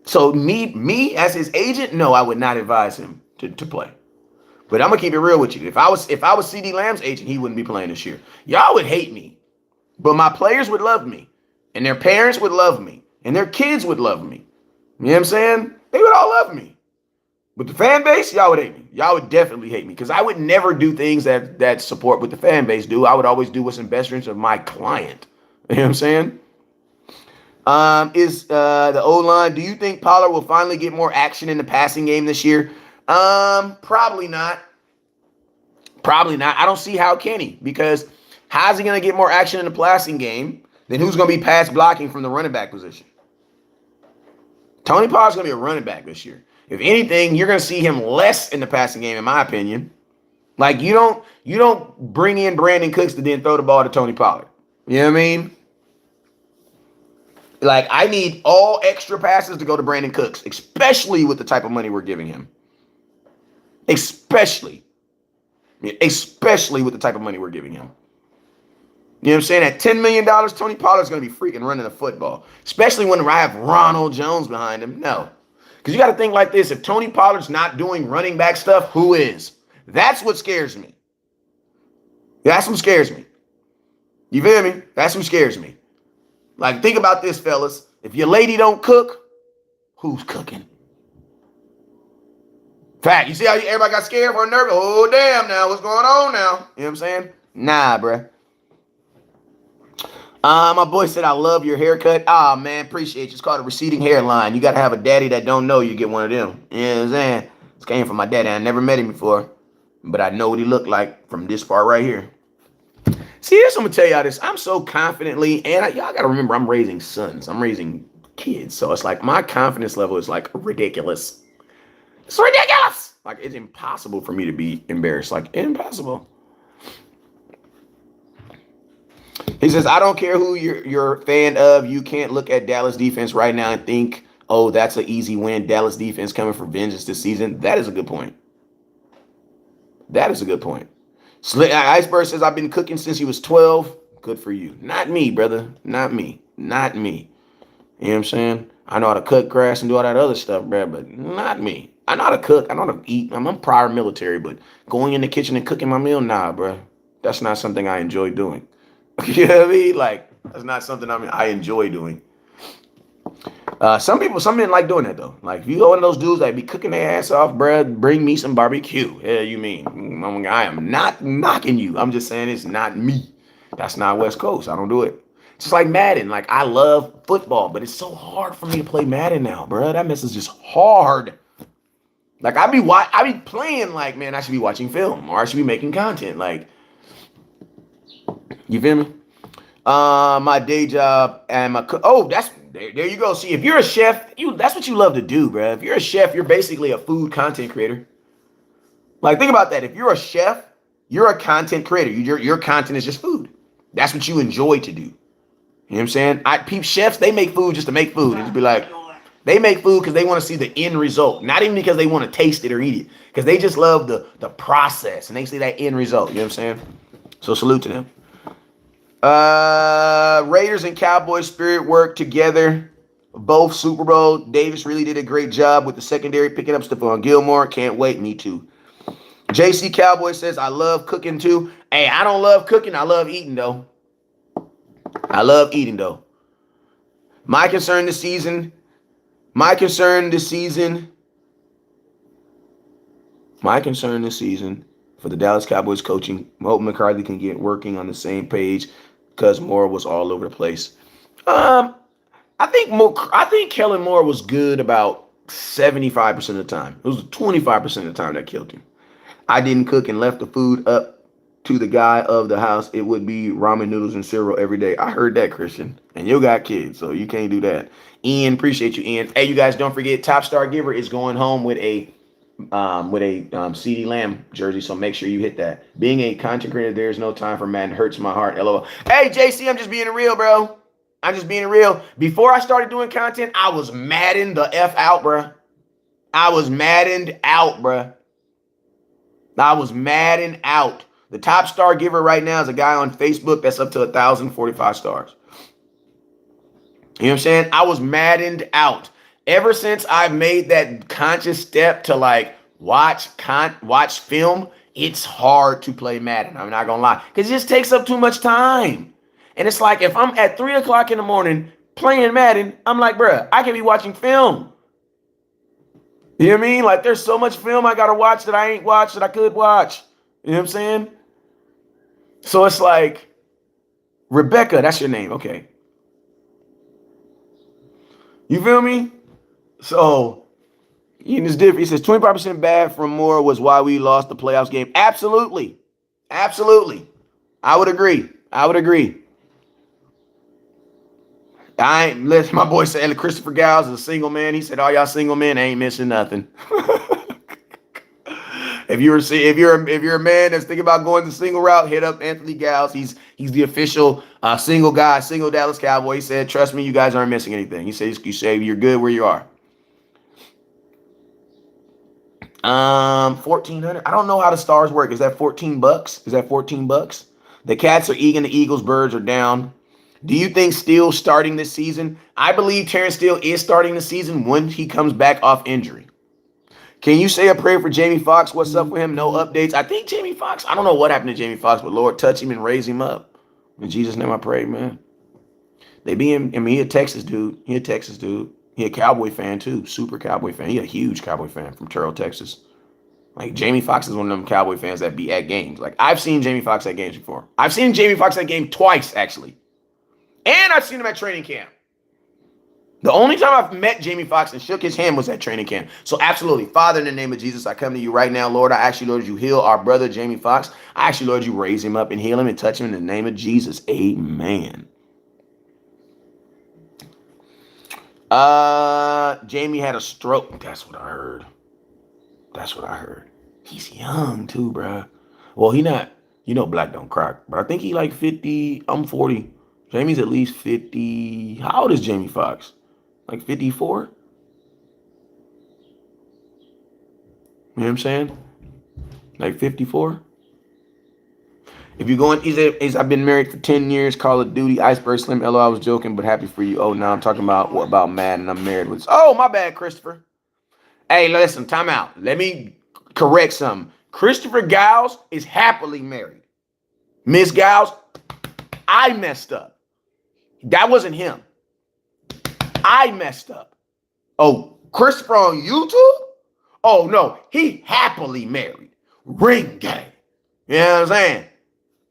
So me as his agent, no, I would not advise him to play. But I'm going to keep it real with you. If I was Ceedee Lamb's agent, he wouldn't be playing this year. Y'all would hate me. But my players would love me. And their parents would love me. And their kids would love me. You know what I'm saying? They would all love me. But the fan base, y'all would hate me. Y'all would definitely hate me. Because I would never do things that support what the fan base do. I would always do what's in best interest of my client. You know what I'm saying? Is the O-line, do you think Pollard will finally get more action in the passing game this year? Probably not. Probably not. I don't see how can he, because how's he going to get more action in the passing game than who's going to be pass blocking from the running back position? Tony Pollard's going to be a running back this year. If anything, you're going to see him less in the passing game, in my opinion. Like, you don't bring in Brandon Cooks to then throw the ball to Tony Pollard. You know what I mean? Like, I need all extra passes to go to Brandon Cooks, especially with the type of money we're giving him. Especially with the type of money we're giving him. You know what I'm saying? At $10 million, Tony Pollard's going to be freaking running the football, especially when I have Ronald Jones behind him. No. Because you got to think like this. If Tony Pollard's not doing running back stuff, who is? That's what scares me. That's what scares me. You feel me? That's what scares me. Like, think about this, fellas. If your lady don't cook, who's cooking? Fact, you see how everybody got scared or nervous? Oh, damn, now, what's going on now? You know what I'm saying? Nah, bruh. My boy said, I love your haircut. Ah, man, appreciate you. It's called a receding hairline. You got to have a daddy that don't know you get one of them. You know what I'm saying? This came from my daddy. I never met him before, but I know what he looked like from this part right here. See, this, I'm going to tell y'all this. I'm so confidently, and y'all got to remember, I'm raising sons. I'm raising kids. So it's like my confidence level is like ridiculous. It's ridiculous. Like, it's impossible for me to be embarrassed. Like, impossible. He says, I don't care who you're a fan of. You can't look at Dallas defense right now and think, oh, that's an easy win. Dallas defense coming for vengeance this season. That is a good point. That is a good point. Iceberg says, I've been cooking since he was 12. Good for you. Not me, brother. Not me. Not me. You know what I'm saying? I know how to cut grass and do all that other stuff, bro, but not me. I know how to cook. I know how to eat. I'm prior military, but going in the kitchen and cooking my meal, nah, bro. That's not something I enjoy doing. You know what I mean? Like, that's not something I enjoy doing. Some men like doing that, though. Like, if you go one of those dudes that be cooking their ass off, bruh, bring me some barbecue. Yeah, you mean? I am not knocking you. I'm just saying it's not me. That's not West Coast. I don't do it. It's just like Madden. Like, I love football, but it's so hard for me to play Madden now, bruh. That mess is just hard. Like, I be playing like, man, I should be watching film or I should be making content. Like, you feel me? My day job and my there you go. See, if you're a chef, that's what you love to do, bro. If you're a chef, you're basically a food content creator. Like, think about that. If you're a chef, you're a content creator. Your content is just food. That's what you enjoy to do. You know what I'm saying? Chefs, they make food just to make food. And just be like, they make food because they want to see the end result. Not even because they want to taste it or eat it. Because they just love the process. And they see that end result. You know what I'm saying? So salute to them. Raiders and Cowboys spirit work together. Both Super Bowl. Davis really did a great job with the secondary picking up Stephon Gilmore. Can't wait. Me too. JC Cowboy says, I love cooking too. Hey, I don't love cooking. I love eating though. My concern this season for the Dallas Cowboys coaching, hope McCarthy can get working on the same page because Moore was all over the place. I think Kellen Moore was good about 75% of the time. It was 25% of the time that killed him. I didn't cook and left the food up to the guy of the house. It would be ramen noodles and cereal every day. I heard that, Christian. And you got kids, so you can't do that. Ian, appreciate you, Ian. Hey, you guys, don't forget, Top Star Giver is going home with a Ceedee Lamb jersey, so make sure you hit that. Being a content creator, there's no time for Madden. Hurts my heart. LOL. Hey, JC, I'm just being real, bro. I'm just being real. Before I started doing content, I was maddened the F out, bro. I was maddened out. The Top Star Giver right now is a guy on Facebook that's up to 1,045 stars. You know what I'm saying? I was maddened out. Ever since I've made that conscious step to like watch film, it's hard to play Madden. I'm not gonna lie, because it just takes up too much time. And it's like if I'm at 3 o'clock in the morning playing Madden, I'm like, bruh, I could be watching film. You know what I mean? Like, there's so much film I gotta watch that I ain't watched that I could watch. You know what I'm saying? So it's like, Rebecca, that's your name, okay. You feel me? So It's different. He says 25% bad from Moore was why we lost the playoffs game. Absolutely. Absolutely. I would agree. I would agree. I ain't listen. My boy said Christopher Gals is a single man. He said, "All y'all single men ain't missing nothing." If you're a man that's thinking about going the single route, hit up Anthony Gals. He's the official single guy, single Dallas Cowboy. He said, "Trust me, you guys aren't missing anything." He says, "You say you're good where you are." 1,400. I don't know how the stars work. Is that $14? Is that $14? The Cats are eating. The Eagles, Birds are down. Do you think Steele's starting this season? I believe Terrence Steele is starting the season when he comes back off injury. Can you say a prayer for Jamie Foxx? What's up with him? No updates. I think Jamie Foxx, I don't know what happened to Jamie Foxx, but Lord, touch him and raise him up. In Jesus' name I pray, man. He a Texas dude. He a Cowboy fan too. Super Cowboy fan. He a huge Cowboy fan from Terrell, Texas. Like Jamie Foxx is one of them Cowboy fans that be at games. Like I've seen Jamie Foxx at games before. I've seen Jamie Foxx at game twice, actually. And I've seen him at training camp. The only time I've met Jamie Foxx and shook his hand was at training camp. So absolutely, Father, in the name of Jesus, I come to you right now, Lord. I ask you, Lord, you heal our brother Jamie Foxx. I ask you, Lord, you raise him up and heal him and touch him in the name of Jesus. Amen. Jamie had a stroke. That's what I heard. He's young too, bruh. Well, he not, black don't crack, but I think he like 50. I'm 40. Jamie's at least 50. How old is Jamie Foxx? Like 54? You know what I'm saying? Like 54? If you're going, I've been married for 10 years, Call of Duty, Iceberg Slim, LO, I was joking, but happy for you. Oh, now I'm talking about what about Madden, I'm married with. Oh, my bad, Christopher. Hey, listen, time out. Let me correct something. Christopher Giles is happily married. Miss Giles, I messed up. That wasn't him. I messed up. Oh, Christopher on YouTube? Oh, no. He happily married. Ring gang. You know what I'm saying?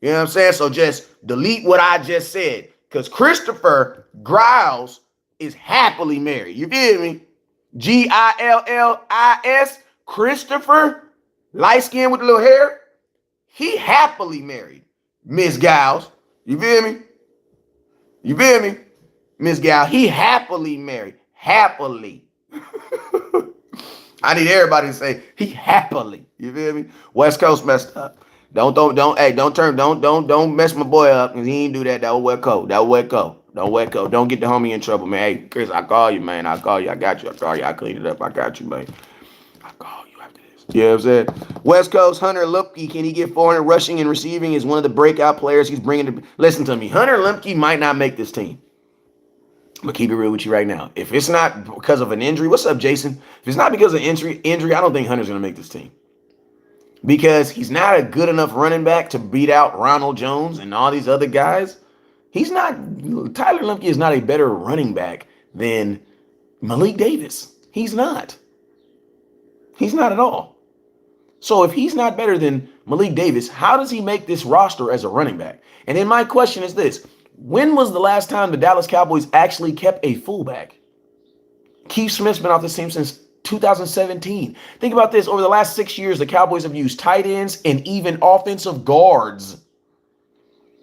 You know what I'm saying? So just delete what I just said. Because Christopher Giles is happily married. You feel me? Gillis. Christopher, light skin with a little hair. He happily married Miss Giles. You feel me? You feel me? Miss Gal, he happily married. Happily. I need everybody to say he happily. You feel me? West Coast messed up. Don't mess my boy up because he ain't do that. That was West Coast. Don't get the homie in trouble, man. Hey, Chris, I call you, man. I call you. I got you. I clean it up. I got you, man. I call you after this. You know what I'm saying? West Coast, Hunter Luepke, can he get 400 rushing and receiving? Is one of the breakout players he's bringing to. Listen to me. Hunter Luepke might not make this team. I'm going to keep it real with you right now. If it's not because of an injury, what's up, Jason? If it's not because of injury, I don't think Hunter's going to make this team. Because he's not a good enough running back to beat out Ronald Jones and all these other guys. Tyler Luepke is not a better running back than Malik Davis. He's not. He's not at all. So if he's not better than Malik Davis, how does he make this roster as a running back? And then my question is this. When was the last time the Dallas Cowboys actually kept a fullback? Keith Smith's been off this team since 2017. Think about this. Over the last 6 years, the Cowboys have used tight ends and even offensive guards.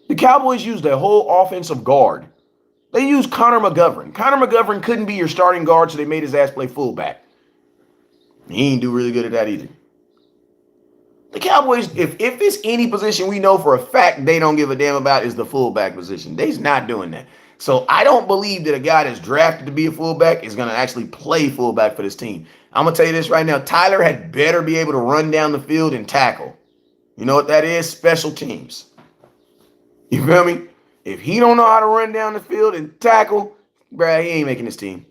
The Cowboys used a whole offensive guard. They used Connor McGovern. Connor McGovern couldn't be your starting guard, so they made his ass play fullback. He ain't do really good at that either. The Cowboys, if it's any position we know for a fact they don't give a damn about is the fullback position. They's not doing that. So I don't believe that a guy that's drafted to be a fullback is going to actually play fullback for this team. I'm going to tell you this right now. Tyler had better be able to run down the field and tackle. You know what that is? Special teams. You feel me? If he don't know how to run down the field and tackle, bruh, he ain't making this team.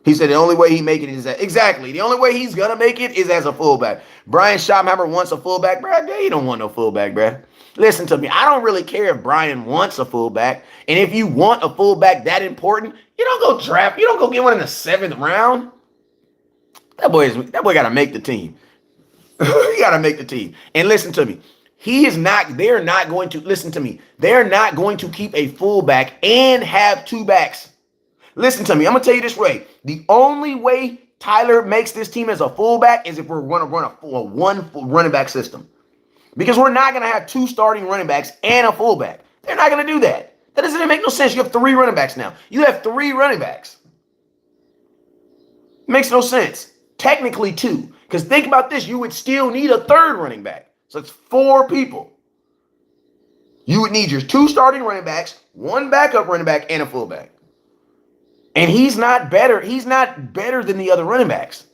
He said the only way he make it is that. Exactly. The only way he's going to make it is as a fullback. Brian Schottenheimer wants a fullback. Bruh, he don't want no fullback, bruh. Listen to me. I don't really care if Brian wants a fullback. And if you want a fullback that important, you don't go draft. You don't go get one in the 7th round. That boy got to make the team. He got to make the team. And listen to me. They're not going to keep a fullback and have two backs. Listen to me. I'm going to tell you this way. The only way Tyler makes this team as a fullback is if we're going to run a one running back system. Because we're not going to have 2 starting running backs and a fullback. They're not going to do that. That doesn't make no sense. You have 3 running backs now. You have 3 running backs. Makes no sense. Technically 2. Because think about this. You would still need a 3rd running back. So it's 4 people. You would need your 2 starting running backs, 1 backup running back, and a fullback. And he's not better. He's not better than the other running backs.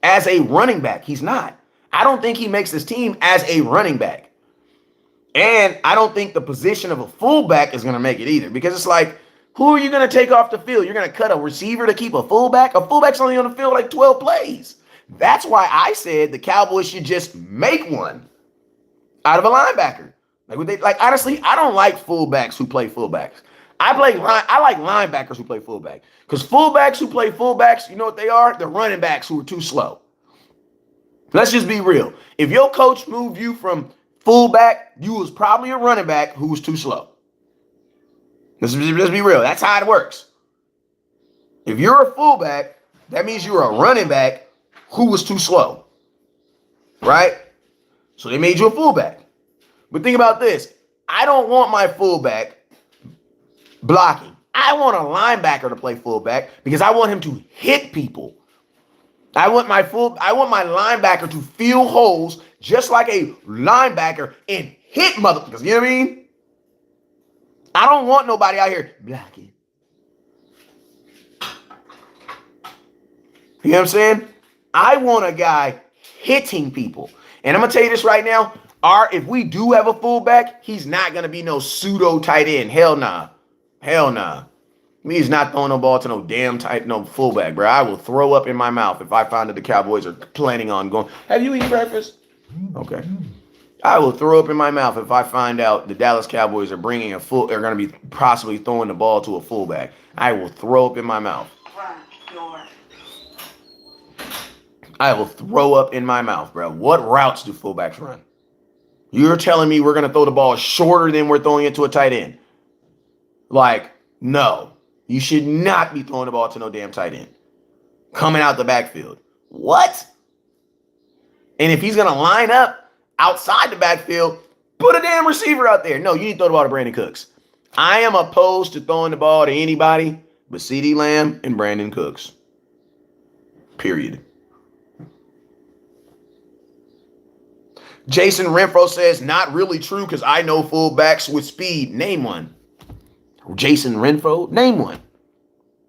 As a running back, he's not. I don't think he makes this team as a running back. And I don't think the position of a fullback is going to make it either. Because it's like, who are you going to take off the field? You're going to cut a receiver to keep a fullback? A fullback's only on the field like 12 plays. That's why I said the Cowboys should just make one out of a linebacker. Honestly, I don't like fullbacks who play fullbacks. I like linebackers who play fullback. Because fullbacks who play fullbacks, you know what they are? They're running backs who are too slow. Let's just be real. If your coach moved you from fullback, you was probably a running back who was too slow. Let's be real. That's how it works. If you're a fullback, that means you're a running back who was too slow. Right? So they made you a fullback. But think about this. I don't want my fullback blocking. I want a linebacker to play fullback because I want him to hit people. I want my linebacker to fill holes just like a linebacker and hit motherfuckers. You know what I mean? I don't want nobody out here blocking. You know what I'm saying? I want a guy hitting people. And I'm going to tell you this right now. If we do have a fullback, he's not going to be no pseudo tight end. Hell nah. Hell nah. He's not throwing no ball to no fullback, bro. I will throw up in my mouth if I find that the Cowboys are planning on going, have you eaten breakfast? Okay. I will throw up in my mouth if I find out the Dallas Cowboys are going to be possibly throwing the ball to a fullback. I will throw up in my mouth. I will throw up in my mouth, bro. What routes do fullbacks run? You're telling me we're going to throw the ball shorter than we're throwing it to a tight end? Like, no. You should not be throwing the ball to no damn tight end. Coming out the backfield. What? And if he's going to line up outside the backfield, put a damn receiver out there. No, you need to throw the ball to Brandon Cooks. I am opposed to throwing the ball to anybody but Ceedee Lamb and Brandon Cooks. Period. Jason Renfro says, not really true because I know fullbacks with speed. Name one. Jason Renfro, name one.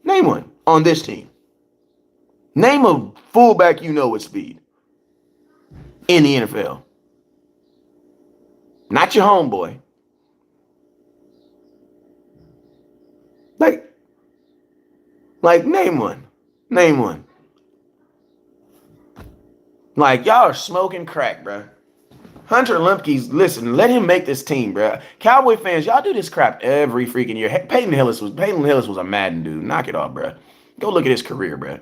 Name one on this team. Name a fullback you know with speed in the NFL. Not your homeboy. Like name one. Name one. Like y'all are smoking crack, bro. Hunter Lumpke's, listen, let him make this team, bro. Cowboy fans, y'all do this crap every freaking year. Peyton Hillis was a Madden dude. Knock it off, bro. Go look at his career, bro.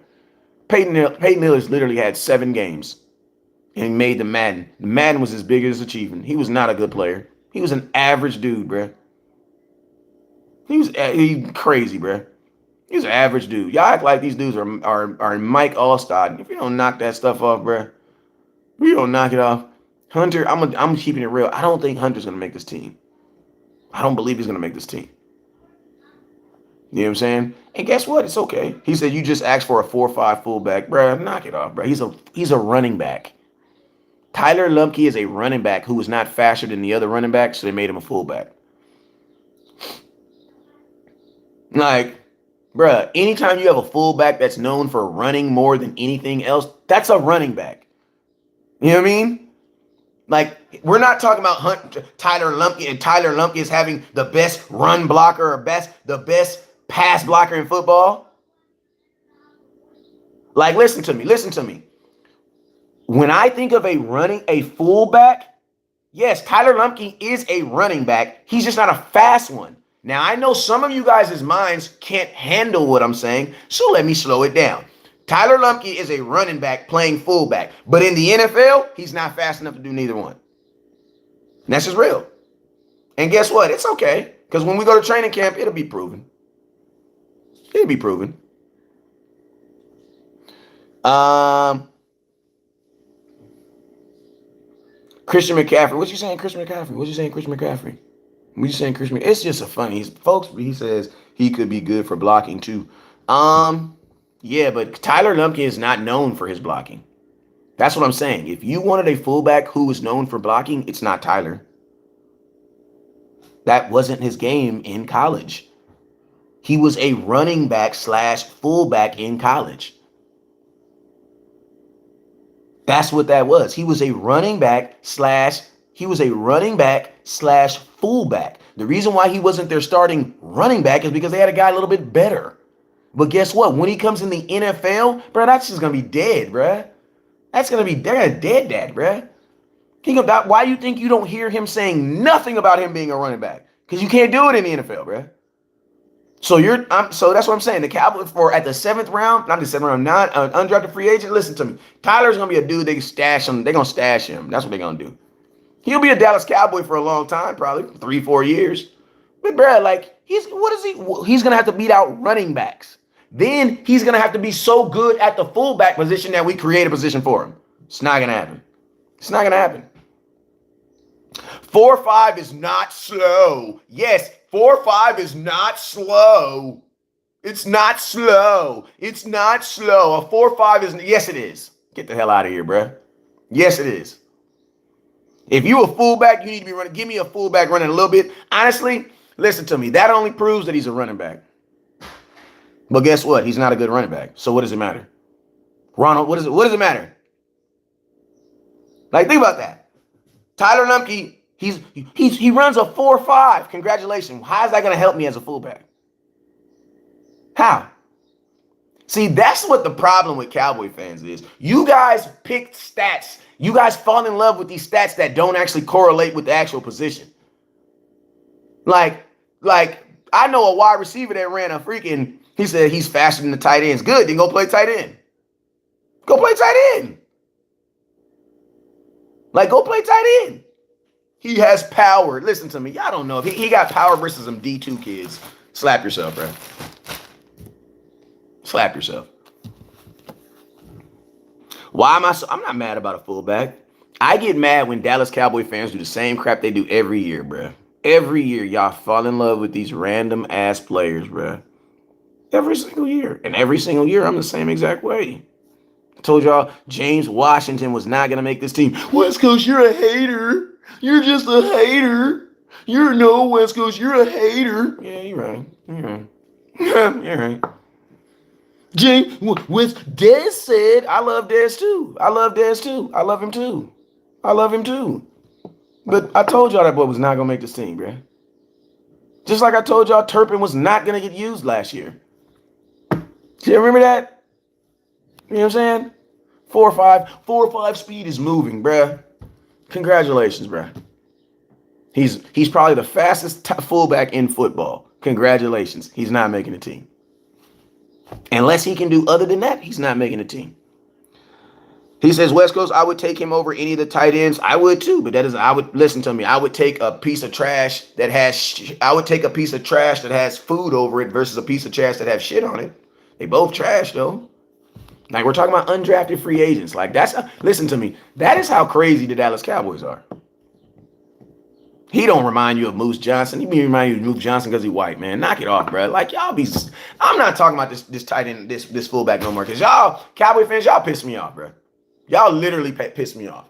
Peyton Hillis literally had 7 games and he made the Madden. The Madden was his biggest achievement. He was not a good player. He was an average dude, bro. He crazy, bro. He was an average dude. Y'all act like these dudes are Mike Allstott. If you don't knock that stuff off, bro, if you don't knock it off, Hunter, I'm keeping it real. I don't think Hunter's going to make this team. I don't believe he's going to make this team. You know what I'm saying? And guess what? It's okay. He said you just asked for a 4-5 fullback. Bro, knock it off, bro. He's a running back. Tyler Lumpke is a running back who was not faster than the other running backs, so they made him a fullback. Like, bro, anytime you have a fullback that's known for running more than anything else, that's a running back. You know what I mean? Like, we're not talking about Tyler Lumpke, and Tyler Lumpke is having the best run blocker or the best pass blocker in football. Like, listen to me. When I think of a fullback, yes, Tyler Lumpke is a running back. He's just not a fast one. Now, I know some of you guys' minds can't handle what I'm saying, so let me slow it down. Tyler Lumpke is a running back playing fullback. But in the NFL, he's not fast enough to do neither one. And that's just real. And guess what? It's okay. Because when we go to training camp, it'll be proven. It'll be proven. Christian McCaffrey. What you saying, Christian McCaffrey? What you saying, Christian McCaffrey? What you saying, Christian? It's just a funny, folks. He says he could be good for blocking too. Yeah, but Tyler Lumpkin is not known for his blocking. That's what I'm saying. If you wanted a fullback who is known for blocking, it's not Tyler. That wasn't his game in college. He was a running back / fullback in college. That's what that was. He was a running back / fullback. The reason why he wasn't their starting running back is because they had a guy a little bit better. But guess what? When he comes in the NFL, bro, that's just gonna be dead, bro. They're gonna dead that, bro. Why you think you don't hear him saying nothing about him being a running back? Because you can't do it in the NFL, bro. So that's what I'm saying. The Cowboys at the 7th round, not the 7th round, not an undrafted free agent. Listen to me. Tyler's gonna be a dude they can stash him. They're gonna stash him. That's what they're gonna do. He'll be a Dallas Cowboy for a long time, probably 3-4 years. But bro, like he's gonna have to beat out running backs. Then he's gonna have to be so good at the fullback position that we create a position for him. It's not gonna happen. It's not gonna happen. 4.5 is not slow. Yes, 4.5 is not slow. It's not slow. It's not slow. A 4.5 is, yes, it is. Get the hell out of here, bro. Yes, it is. If you a fullback, you need to be running. Give me a fullback running a little bit. Honestly, listen to me. That only proves that he's a running back. But guess what? He's not a good running back. So what does it matter? Ronald, what does it matter? Like, think about that. Tyler Lumpke, he runs a 4.5. Congratulations. How is that going to help me as a fullback? How? See, that's what the problem with Cowboy fans is. You guys pick stats. You guys fall in love with these stats that don't actually correlate with the actual position. Like I know a wide receiver that ran a freaking, he said he's faster than the tight ends. Good, then go play tight end. Go play tight end. Like, go play tight end. He has power. Listen to me. Y'all don't know. If he got power versus some D2 kids. Slap yourself, bro. Slap yourself. Why am I'm not mad about a fullback. I get mad when Dallas Cowboy fans do the same crap they do every year, bro. Every year, y'all fall in love with these random ass players, bro. Every single year. And every single year, I'm the same exact way. I told y'all James Washington was not going to make this team. West Coast, you're a hater. You're just a hater. You're no West Coast. You're a hater. Yeah, you're right. You're right. You're right. James, with Dez said, I love Dez too. I love Dez too. I love him too. I love him too. But I told y'all that boy was not going to make this team, bro. Just like I told y'all Turpin was not going to get used last year. Do you remember that? You know what I'm saying? 4.5 speed is moving, bruh. Congratulations, bruh. He's probably the fastest fullback in football. Congratulations. He's not making the team. Unless he can do other than that, he's not making the team. He says, West Coast, I would take him over any of the tight ends. I would too, but listen to me. I would take a piece of trash that has food over it versus a piece of trash that has shit on it. They both trash though. Like, we're talking about undrafted free agents. Like, listen to me. That is how crazy the Dallas Cowboys are. He don't remind you of Moose Johnson. He remind you of Moose Johnson because he's white, man. Knock it off, bro. Like, I'm not talking about this tight end, this fullback no more. Because y'all, Cowboy fans, y'all piss me off, bro. Y'all literally piss me off.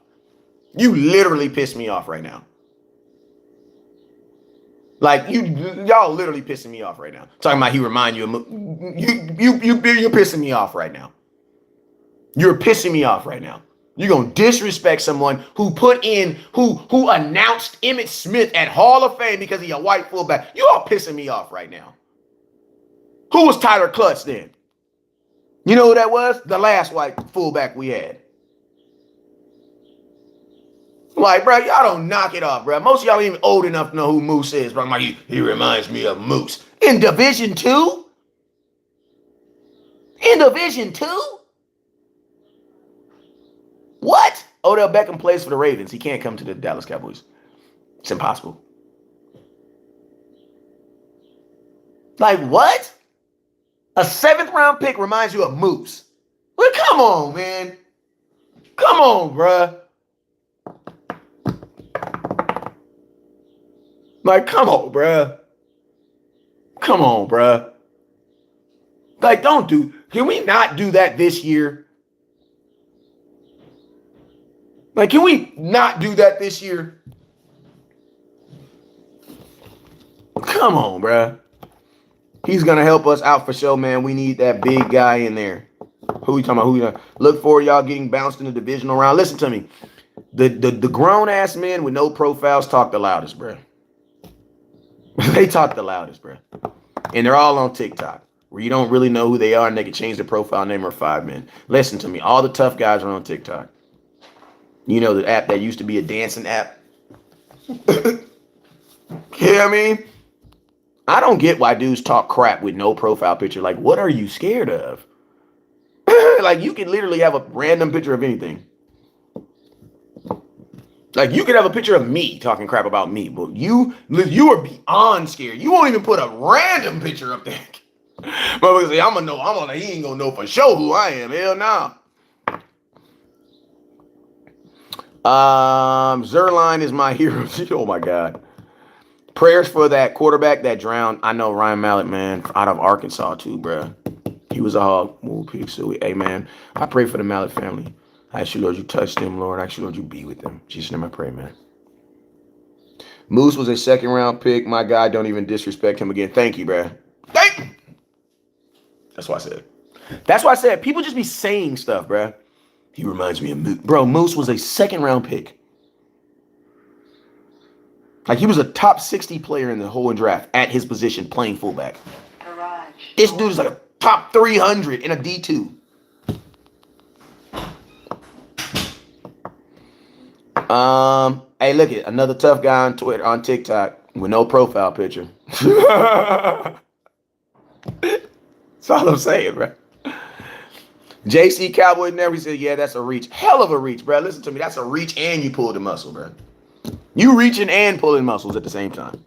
You literally piss me off right now. Like, y'all literally pissing me off right now. Talking about he remind you of you're pissing me off right now. You're pissing me off right now. You're going to disrespect someone who who announced Emmitt Smith at Hall of Fame because he's a white fullback. You all pissing me off right now. Who was Tyler Klutz then? You know who that was? The last white fullback we had. Like, bro, y'all don't knock it off, bro. Most of y'all ain't even old enough to know who Moose is, bro. I'm like, he reminds me of Moose. In Division 2? In Division 2? What? Odell Beckham plays for the Ravens. He can't come to the Dallas Cowboys. It's impossible. Like, what? A 7th round pick reminds you of Moose. Well, come on, man. Come on, bruh. Like, come on, bruh. Come on, bruh. Like, can we not do that this year? Like, can we not do that this year? Come on, bruh. He's going to help us out for sure, man. We need that big guy in there. Who we talking about? Look for y'all getting bounced in the divisional round. Listen to me. The grown-ass men with no profiles talk the loudest, bruh. They talk the loudest, bruh. And they're all on TikTok, where you don't really know who they are and they can change their profile name or 5 men. Listen to me. All the tough guys are on TikTok. You know, the app that used to be a dancing app. You know what I mean? I don't get why dudes talk crap with no profile picture. Like, what are you scared of? Like, you can literally have a random picture of anything. Like, you could have a picture of me talking crap about me, but you are beyond scared. You won't even put a random picture up there. But say, he ain't gonna know for sure who I am. Hell no. Zerline is my hero. Oh my God. Prayers for that quarterback that drowned. I know Ryan Mallett, man, out of Arkansas too, bro. He was a hog. Hey, man, I pray for the Mallett family. I ask you, Lord, you touch them, Lord. I ask you, Lord, you be with them. In Jesus' name I pray, man. Moose was a 2nd round pick. My guy, don't even disrespect him again. Thank you, bro. Thank you. That's why I said it. That's why I said people just be saying stuff, bro. He reminds me of Moose. Bro, Moose was a 2nd round pick. Like, he was a top 60 player in the whole draft at his position playing fullback. This dude is like a top 300 in a D2. Hey, look at another tough guy on Twitter, on TikTok with no profile picture. That's all I'm saying, bro. JC Cowboy never said, yeah, that's a reach. Hell of a reach, bro. Listen to me. That's a reach and you pulled the muscle, bro. You reaching and pulling muscles at the same time.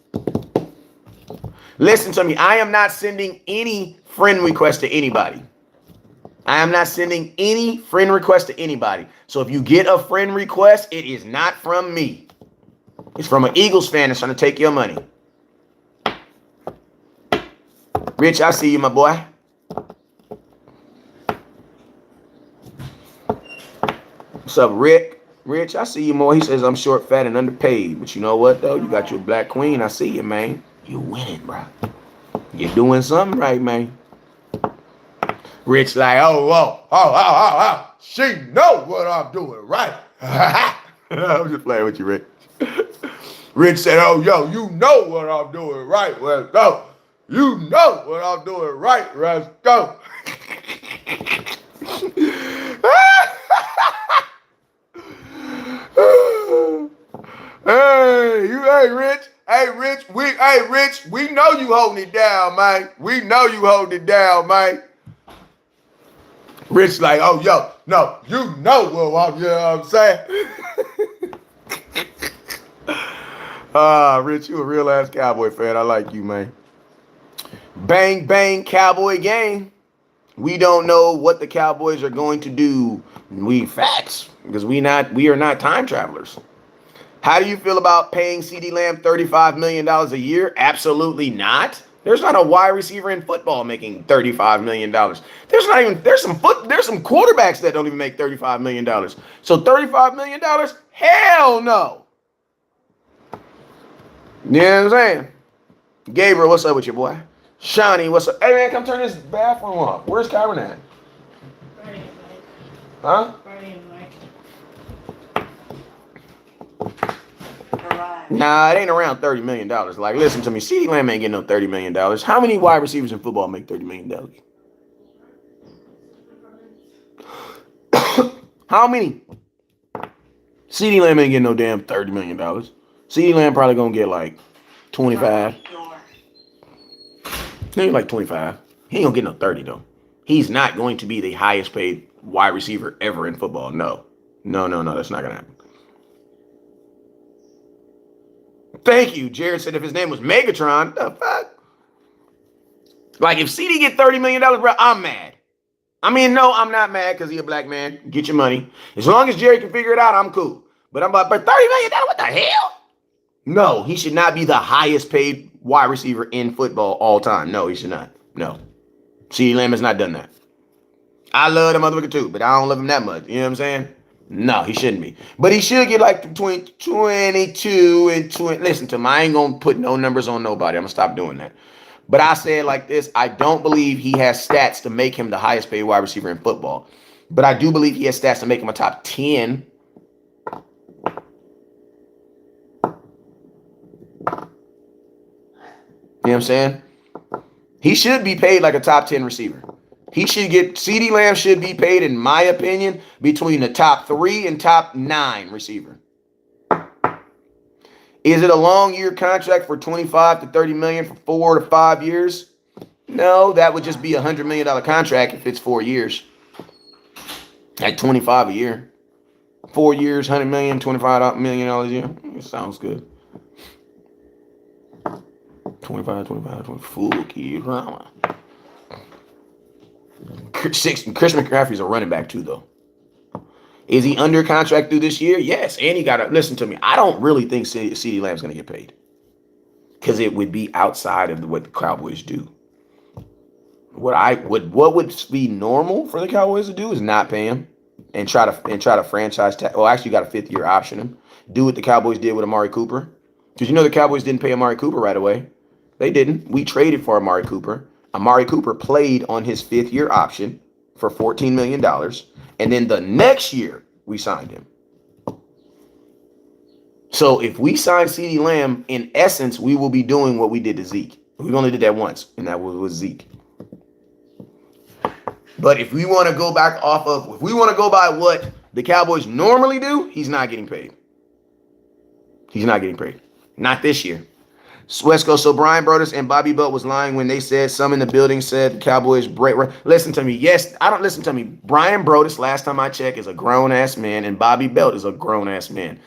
Listen to me. I am not sending any friend request to anybody. I am not sending any friend request to anybody. So if you get a friend request, it is not from me. It's from an Eagles fan that's trying to take your money. Rich, I see you, my boy. What's up, Rick? Rich, I see you more. He says I'm short, fat, and underpaid. But you know what, though? You got your black queen. I see you, man. You winning, bro. You're doing something right, man. Rich like, oh. She know what I'm doing right. I'm just playing with you, Rich. Rich said, oh, yo, you know what I'm doing right. Let's go. You know what I'm doing right. Let's go. Hey, Rich, we know you holding it down, man. We know you holding it down, man. Rich like, oh, yo, no, you know what I'm saying? Rich, you a real ass Cowboy fan. I like you, man. Bang, bang, Cowboy gang. We don't know what the Cowboys are going to do. We facts, because we are not time travelers. How do you feel about paying Ceedee Lamb $35 million a year? Absolutely not. There's not a wide receiver in football making $35 million. There's some quarterbacks that don't even make $35 million. So $35 million? Hell no. You know what I'm saying? Gabriel, what's up with you, boy? Shawnee, what's up? Hey, man, come turn this bathroom off. Where's Kyron at? Huh? Nah, it ain't around $30 million. Like, listen to me. Ceedee Lamb ain't getting no $30 million. How many wide receivers in football make $30 million? How many? Ceedee Lamb ain't getting no damn $30 million. Ceedee Lamb probably gonna get like 25. Maybe like 25. He ain't gonna get no 30 though. He's not going to be the highest paid wide receiver ever in football. No, that's not gonna happen. Thank you. Jared said if his name was Megatron, the fuck? Like if CD get $30 million, bro, I'm mad. I mean, no, I'm not mad because he's a black man. Get your money. As long as Jerry can figure it out, I'm cool. But I'm like, but $30 million, what the hell? No, he should not be the highest paid wide receiver in football all time. No, he should not. No. Ceedee Lamb has not done that. I love the motherfucker too, but I don't love him that much. You know what I'm saying? No, he shouldn't be. But he should get like between 22 and 20. Listen to him. I ain't going to put no numbers on nobody. I'm going to stop doing that. But I say it like this. I don't believe he has stats to make him the highest paid wide receiver in football. But I do believe he has stats to make him a top 10. You know what I'm saying? He should be paid like a top 10 receiver. He should get, Ceedee Lamb should be paid, in my opinion, between the top 3 and top 9 receiver. Is it a long year contract for 25 to 30 million for 4 to 5 years? No, that would just be $100 million contract if it's 4 years. At 25 a year. 4 years, 100 million, $25 million a year. It sounds good. 25, full key. Christian McCaffrey's a running back too, though. Is he under contract through this year? Yes. And he got to listen to me. I don't really think Ceedee Lamb's going to get paid because it would be outside of what the Cowboys do. What would be normal for the Cowboys to do is not pay him and try to franchise tag. Well, actually, you got a 5th-year option him. Do what the Cowboys did with Amari Cooper, because you know the Cowboys didn't pay Amari Cooper right away. They didn't. We traded for Amari Cooper. Amari Cooper played on his 5th-year option for $14 million. And then the next year, we signed him. So if we sign Ceedee Lamb, in essence, we will be doing what we did to Zeke. We only did that once, and that was with Zeke. But if we want to go back if we want to go by what the Cowboys normally do, he's not getting paid. He's not getting paid. Not this year. West Coast. So Brian Broaddus and Bobby Belt was lying when they said some in the building said the Cowboys break. Listen to me. Yes, I don't listen to me. Brian Broaddus, last time I checked, is a grown-ass man, and Bobby Belt is a grown-ass man.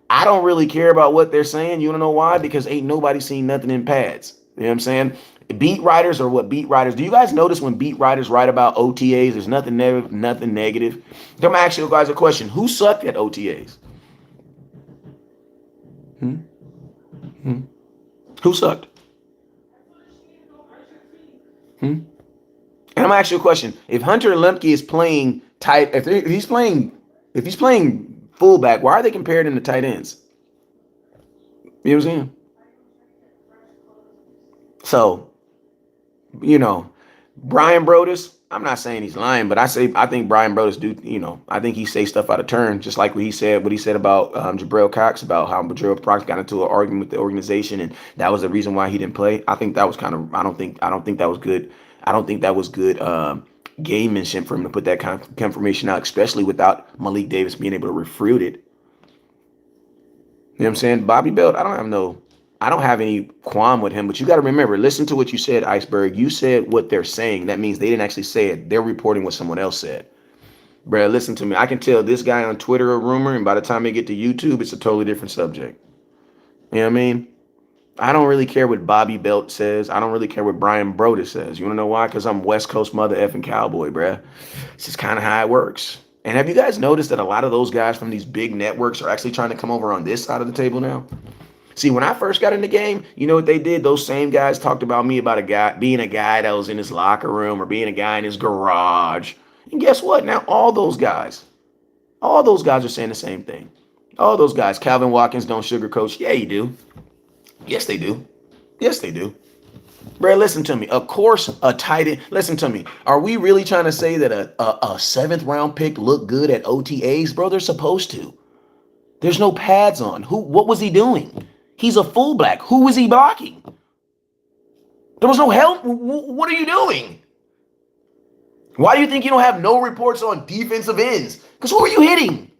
I don't really care about what they're saying. You want to know why? Because ain't nobody seen nothing in pads. You know what I'm saying? Beat writers are what beat writers. Do you guys notice when beat writers write about OTAs, there's nothing negative? I'm going to ask you guys a question. Who sucked at OTAs? Who sucked? And I'm gonna ask you a question. If Hunter Lemke is playing tight, if he's playing fullback, why are they compared him to tight ends? You know what I'm saying? So, Brian Broaddus, I'm not saying he's lying, but I think Brian Broaddus I think he says stuff out of turn, just like what he said about Jabril Cox, about how Jabril Cox got into an argument with the organization, and that was the reason why he didn't play. I think that was I don't think that was good. I don't think that was good gamemanship for him to put that kind of information out, especially without Malik Davis being able to refute it. You know what I'm saying? Bobby Belt, I don't have any qualm with him, but you got to remember, listen to what you said, Iceberg. You said what they're saying. That means they didn't actually say it. They're reporting what someone else said. Bruh, listen to me. I can tell this guy on Twitter a rumor, and by the time they get to YouTube, it's a totally different subject. You know what I mean? I don't really care what Bobby Belt says. I don't really care what Brian Broaddus says. You want to know why? Because I'm West Coast mother effing Cowboy, bruh. It's just kind of how it works. And have you guys noticed that a lot of those guys from these big networks are actually trying to come over on this side of the table now? See, when I first got in the game, you know what they did? Those same guys talked about me about being a guy that was in his locker room or being a guy in his garage. And guess what? Now all those guys are saying the same thing. All those guys, Calvin Watkins don't sugarcoat. Yeah, you do. Yes, they do. Yes, they do. Bro, listen to me. Of course, a tight end. Listen to me. Are we really trying to say that a 7th round pick looked good at OTAs? Bro, they're supposed to. There's no pads on. What was he doing? He's a fullback. Who was he blocking? There was no help. What are you doing? Why do you think you don't have no reports on defensive ends? Because who are you hitting?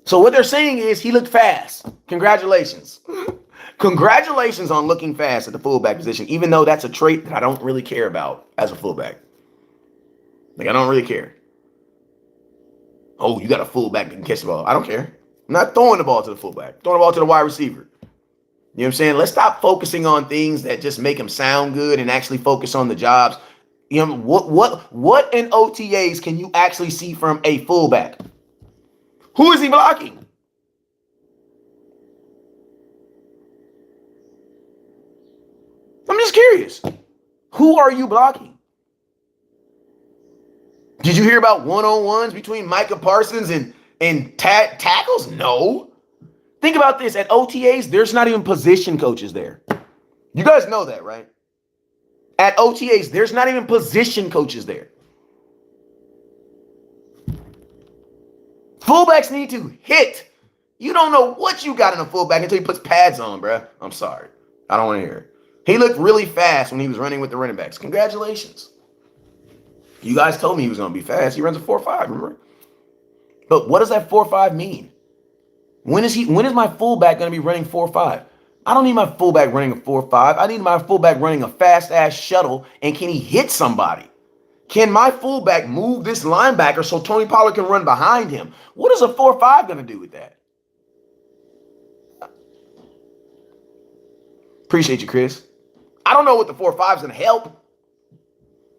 So what they're saying is he looked fast. Congratulations. Congratulations on looking fast at the fullback position, even though that's a trait that I don't really care about as a fullback. Like, I don't really care. Oh, you got a fullback that can catch the ball. I don't care. I'm not throwing the ball to the fullback. Throwing the ball to the wide receiver. You know what I'm saying? Let's stop focusing on things that just make them sound good and actually focus on the jobs. You know, what in OTAs can you actually see from a fullback? Who is he blocking? I'm just curious. Who are you blocking? Did you hear about one-on-ones between Micah Parsons and tackles? No. Think about this. At OTAs, there's not even position coaches there. You guys know that, right? At OTAs, there's not even position coaches there. Fullbacks need to hit. You don't know what you got in a fullback until he puts pads on, bruh. I'm sorry. I don't want to hear it. He looked really fast when he was running with the running backs. Congratulations. You guys told me he was going to be fast. He runs a 4.5, remember? But what does that 4.5 mean? When is my fullback going to be running 4.5? I don't need my fullback running a 4.5. I need my fullback running a fast-ass shuttle, and can he hit somebody? Can my fullback move this linebacker so Tony Pollard can run behind him? What is a 4.5 going to do with that? Appreciate you, Chris. I don't know what the 4.5 is going to help.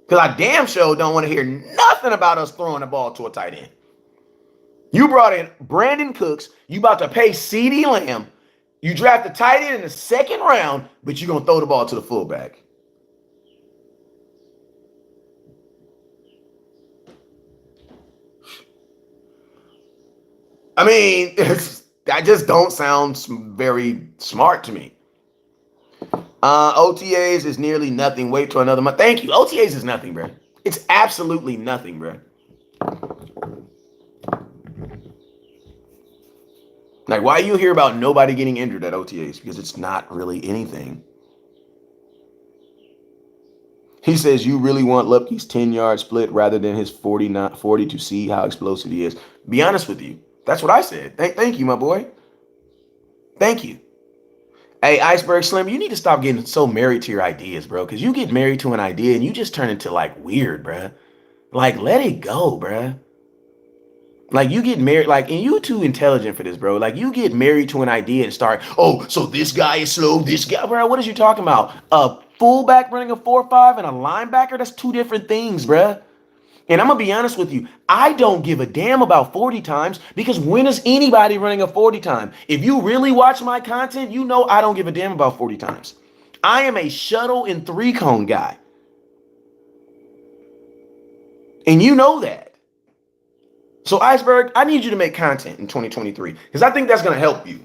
Because I damn sure don't want to hear nothing about us throwing the ball to a tight end. You brought in Brandon Cooks. You about to pay Ceedee Lamb. You draft a tight end in the second round, but you're going to throw the ball to the fullback. I mean, that just don't sound very smart to me. OTAs is nearly nothing. Wait till another month. Thank you. OTAs is nothing, bro. It's absolutely nothing, bro. Like, why you hear about nobody getting injured at OTAs? Because it's not really anything. He says you really want Lupke's 10-yard split rather than his 40 to see how explosive he is. Be honest with you. That's what I said. Thank you, my boy. Thank you. Hey, Iceberg Slim, you need to stop getting so married to your ideas, bro. Because you get married to an idea and you just turn into like weird, bro. Like, let it go, bro. Like, you get married, like, and you too intelligent for this, bro. Like, you get married to an idea and start, oh, so this guy is slow, this guy, bro. What is you talking about? A fullback running a 4.5 and a linebacker? That's two different things, bro. And I'm going to be honest with you. I don't give a damn about 40 times because when is anybody running a 40 time? If you really watch my content, you know I don't give a damn about 40 times. I am a shuttle and 3-cone guy. And you know that. So, Iceberg, I need you to make content in 2023 because I think that's going to help you.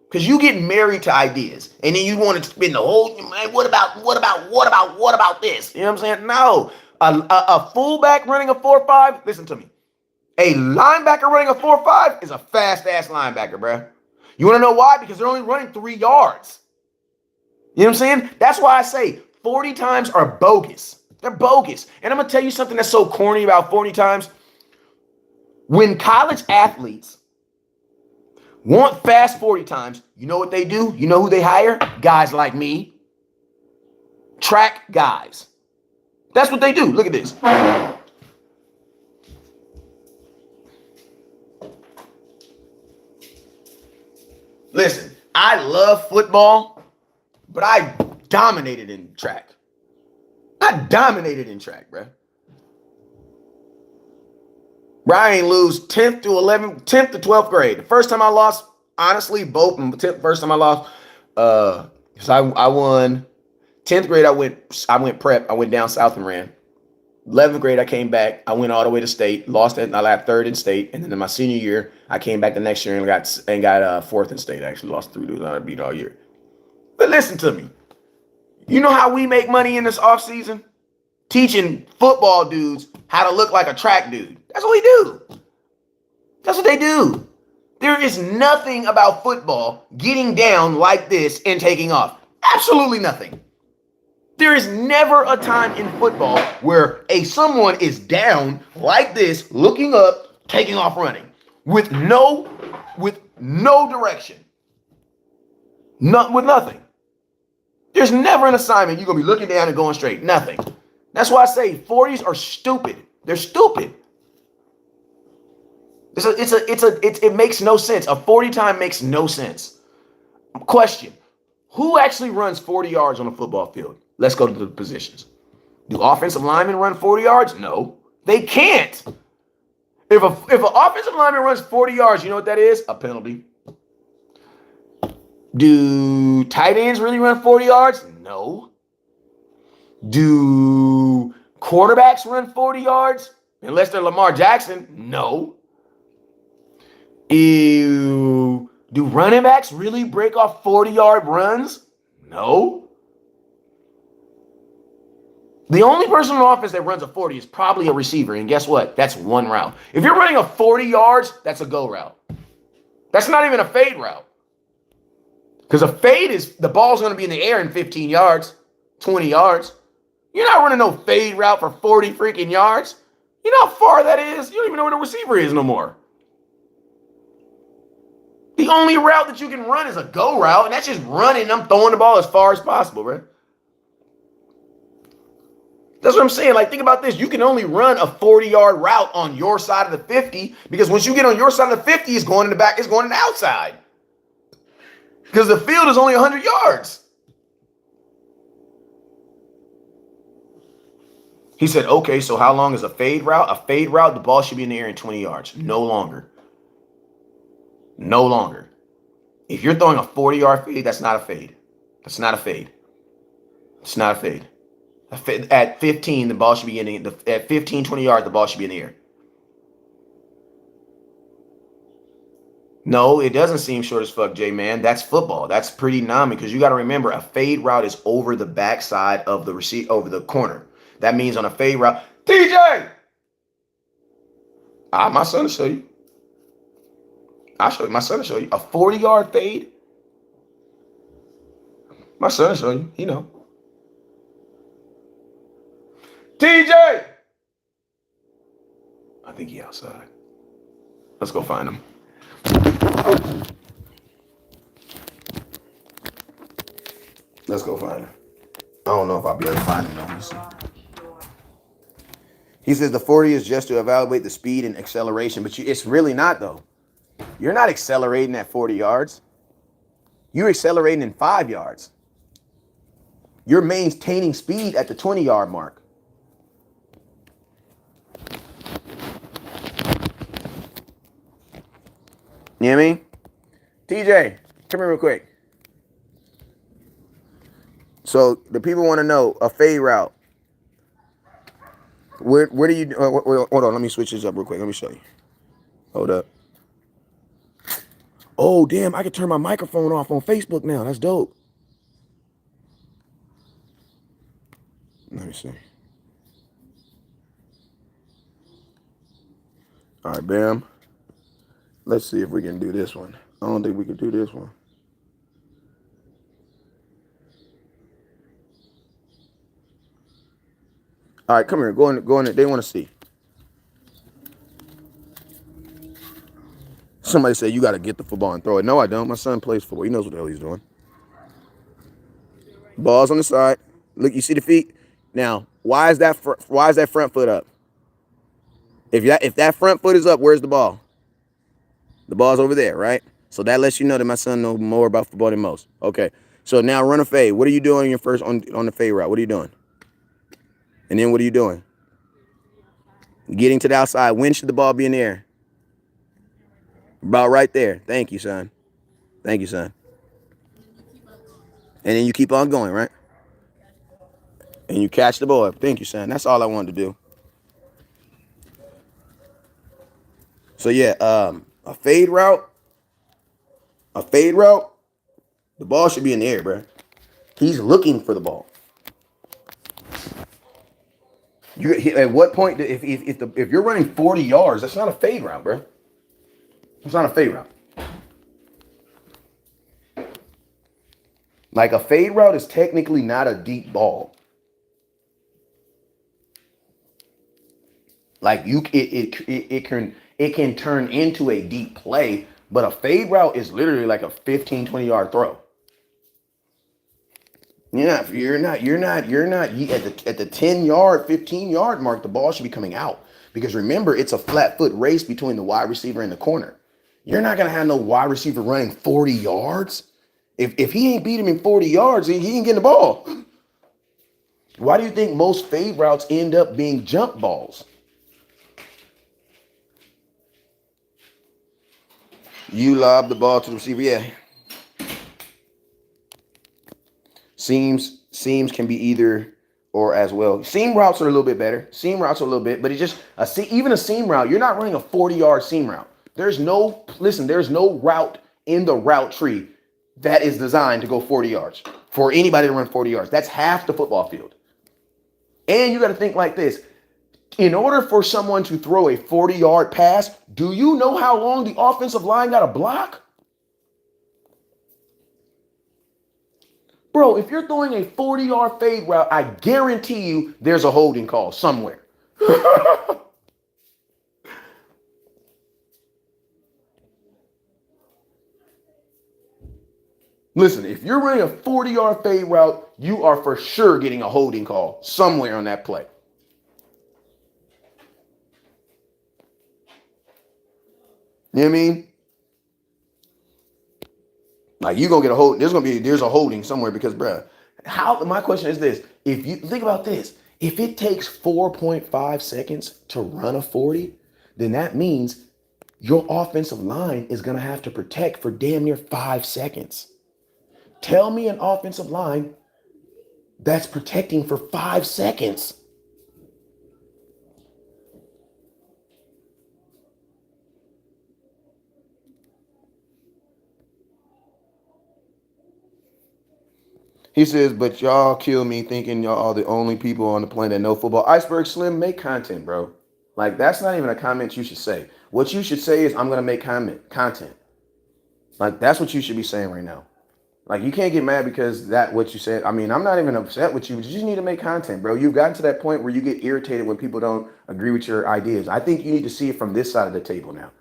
Because you get married to ideas and then you want to spend the whole, man, what about this? You know what I'm saying? No. A fullback running a 4.5, listen to me. A linebacker running a 4.5 is a fast-ass linebacker, bro. You want to know why? Because they're only running 3 yards. You know what I'm saying? That's why I say 40 times are bogus. They're bogus. And I'm going to tell you something that's so corny about 40 times. When college athletes want fast 40 times, you know what they do? You know who they hire? Guys like me. Track guys. That's what they do. Look at this. Listen, I love football, but I dominated in track. I dominated in track, bro. I ain't lose 10th to 12th grade. The first time I lost, honestly, both. First time I lost, because I won 10th grade. I went prep. I went down south and ran. 11th grade, I came back. I went all the way to state. Lost it. I got 3rd in state, and then in my senior year, I came back the next year and got 4th in state. I actually lost 3 dudes. I beat all year. But listen to me. You know how we make money in this off season? Teaching football dudes how to look like a track dude. That's what we do. That's what they do. There is nothing about football getting down like this and taking off. Absolutely nothing. There is never a time in football where someone is down like this, looking up, taking off running with no direction. With nothing. There's never an assignment you're going to be looking down and going straight. Nothing. That's why I say 40s are stupid. They're stupid. It makes no sense. A 40 time makes no sense. Question. Who actually runs 40 yards on a football field? Let's go to the positions. Do offensive linemen run 40 yards? No, they can't. If an offensive lineman runs 40 yards, you know what that is? A penalty. Do tight ends really run 40 yards? No. Do quarterbacks run 40 yards? Unless they're Lamar Jackson? No. Ew. Do running backs really break off 40-yard runs? No. The only person on offense that runs a 40 is probably a receiver. And guess what? That's one route. If you're running a 40 yards, that's a go route. That's not even a fade route. Because a fade is the ball's going to be in the air in 15 yards, 20 yards. You're not running no fade route for 40 freaking yards. You know how far that is? You don't even know where the receiver is no more. The only route that you can run is a go route, and that's just running. I'm throwing the ball as far as possible, right? That's what I'm saying. Like, think about this. You can only run a 40-yard route on your side of the 50 because once you get on your side of the 50, it's going in the back, it's going in the outside. Because the field is only 100 yards. He said, okay, so how long is a fade route? A fade route, the ball should be in the air in 20 yards. No longer. No longer. If you're throwing a 40-yard fade, that's not a fade. That's not a fade. It's not a fade. At 15, the ball should be in the, at 15, 20 yards, the ball should be in the air. No, it doesn't seem short as fuck, J-Man. That's football. That's pretty numb because you got to remember a fade route is over the backside of the over the corner. That means on a fade route, TJ! My son will show you. I'll show you. My son will show you. A 40-yard fade. My son will show you. You know. TJ! I think he outside. Let's go find him. Let's go find him. I don't know if I'll be able to find him though. Let me see. He says the 40 is just to evaluate the speed and acceleration, but it's really not though. You're not accelerating at 40 yards. You're accelerating in 5 yards. You're maintaining speed at the 20-yard mark. You know what I mean? TJ, come here real quick. So the people want to know a fade route. Where do you? Hold on, let me switch this up real quick. Let me show you. Hold up. Oh damn! I can turn my microphone off on Facebook now. That's dope. Let me see. All right, bam. Let's see if we can do this one. I don't think we can do this one. All right, come here. Go in. They want to see. Somebody said you got to get the football and throw it. No, I don't. My son plays football. He knows what the hell he's doing. Ball's on the side. Look, you see the feet? Now, why is that front foot up? If that front foot is up, where's the ball? The ball's over there, right? So that lets you know that my son knows more about football than most. Okay. So now run a fade. What are you doing your first on the fade route? What are you doing? And then what are you doing? Getting to the outside. When should the ball be in the air? About right there. Thank you, son. Thank you, son. And then you keep on going, right? And you catch the ball. Thank you, son. That's all I wanted to do. So yeah, a fade route, the ball should be in the air, bro. He's looking for the ball. At what point, if you're running 40 yards, that's not a fade route, bro. It's not a fade route. Like a fade route is technically not a deep ball. Like it can turn into a deep play, but a fade route is literally like a 15, 20-yard throw. You're not at the 10-yard, 15-yard mark, the ball should be coming out. Because remember, it's a flat foot race between the wide receiver and the corner. You're not gonna have no wide receiver running 40 yards. If he ain't beat him in 40 yards, he ain't getting the ball. Why do you think most fade routes end up being jump balls? You lob the ball to the receiver. Yeah. Seams can be either or as well. Seam routes are a little bit better. Seam routes are a little bit, but it's just even a seam route. You're not running a 40-yard seam route. There's no route in the route tree that is designed to go 40 yards for anybody to run 40 yards. That's half the football field. And you got to think like this. In order for someone to throw a 40-yard pass, do you know how long the offensive line got to block? Bro, if you're throwing a 40-yard fade route, I guarantee you there's a holding call somewhere. Listen, if you're running a 40-yard fade route, you are for sure getting a holding call somewhere on that play. You know what I mean? Like you're gonna get a hold. There's a holding somewhere because, bruh, my question is this: if you think about this, if it takes 4.5 seconds to run a 40, then that means your offensive line is gonna have to protect for damn near 5 seconds. Tell me an offensive line that's protecting for 5 seconds. He says, but y'all kill me thinking y'all are the only people on the planet that know football. Iceberg Slim, make content, bro. Like, that's not even a comment you should say. What you should say is, I'm going to make content. Like, that's what you should be saying right now. Like, you can't get mad because what you said. I mean, I'm not even upset with you, but you just need to make content, bro. You've gotten to that point where you get irritated when people don't agree with your ideas. I think you need to see it from this side of the table now.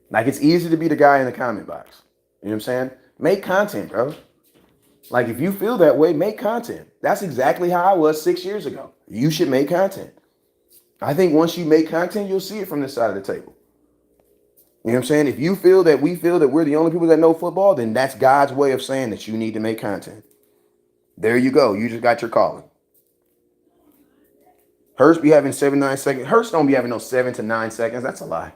Like, it's easy to be the guy in the comment box. You know what I'm saying? Make content, bro. Like, if you feel that way, make content. That's exactly how I was 6 years ago. You should make content. I think once you make content, you'll see it from this side of the table. You know what I'm saying? If you feel that we feel that we're the only people that know football, then that's God's way of saying that you need to make content. There you go. You just got your calling. Hurst be having 7-9 seconds. Hurst don't be having no 7 to 9 seconds. That's a lie.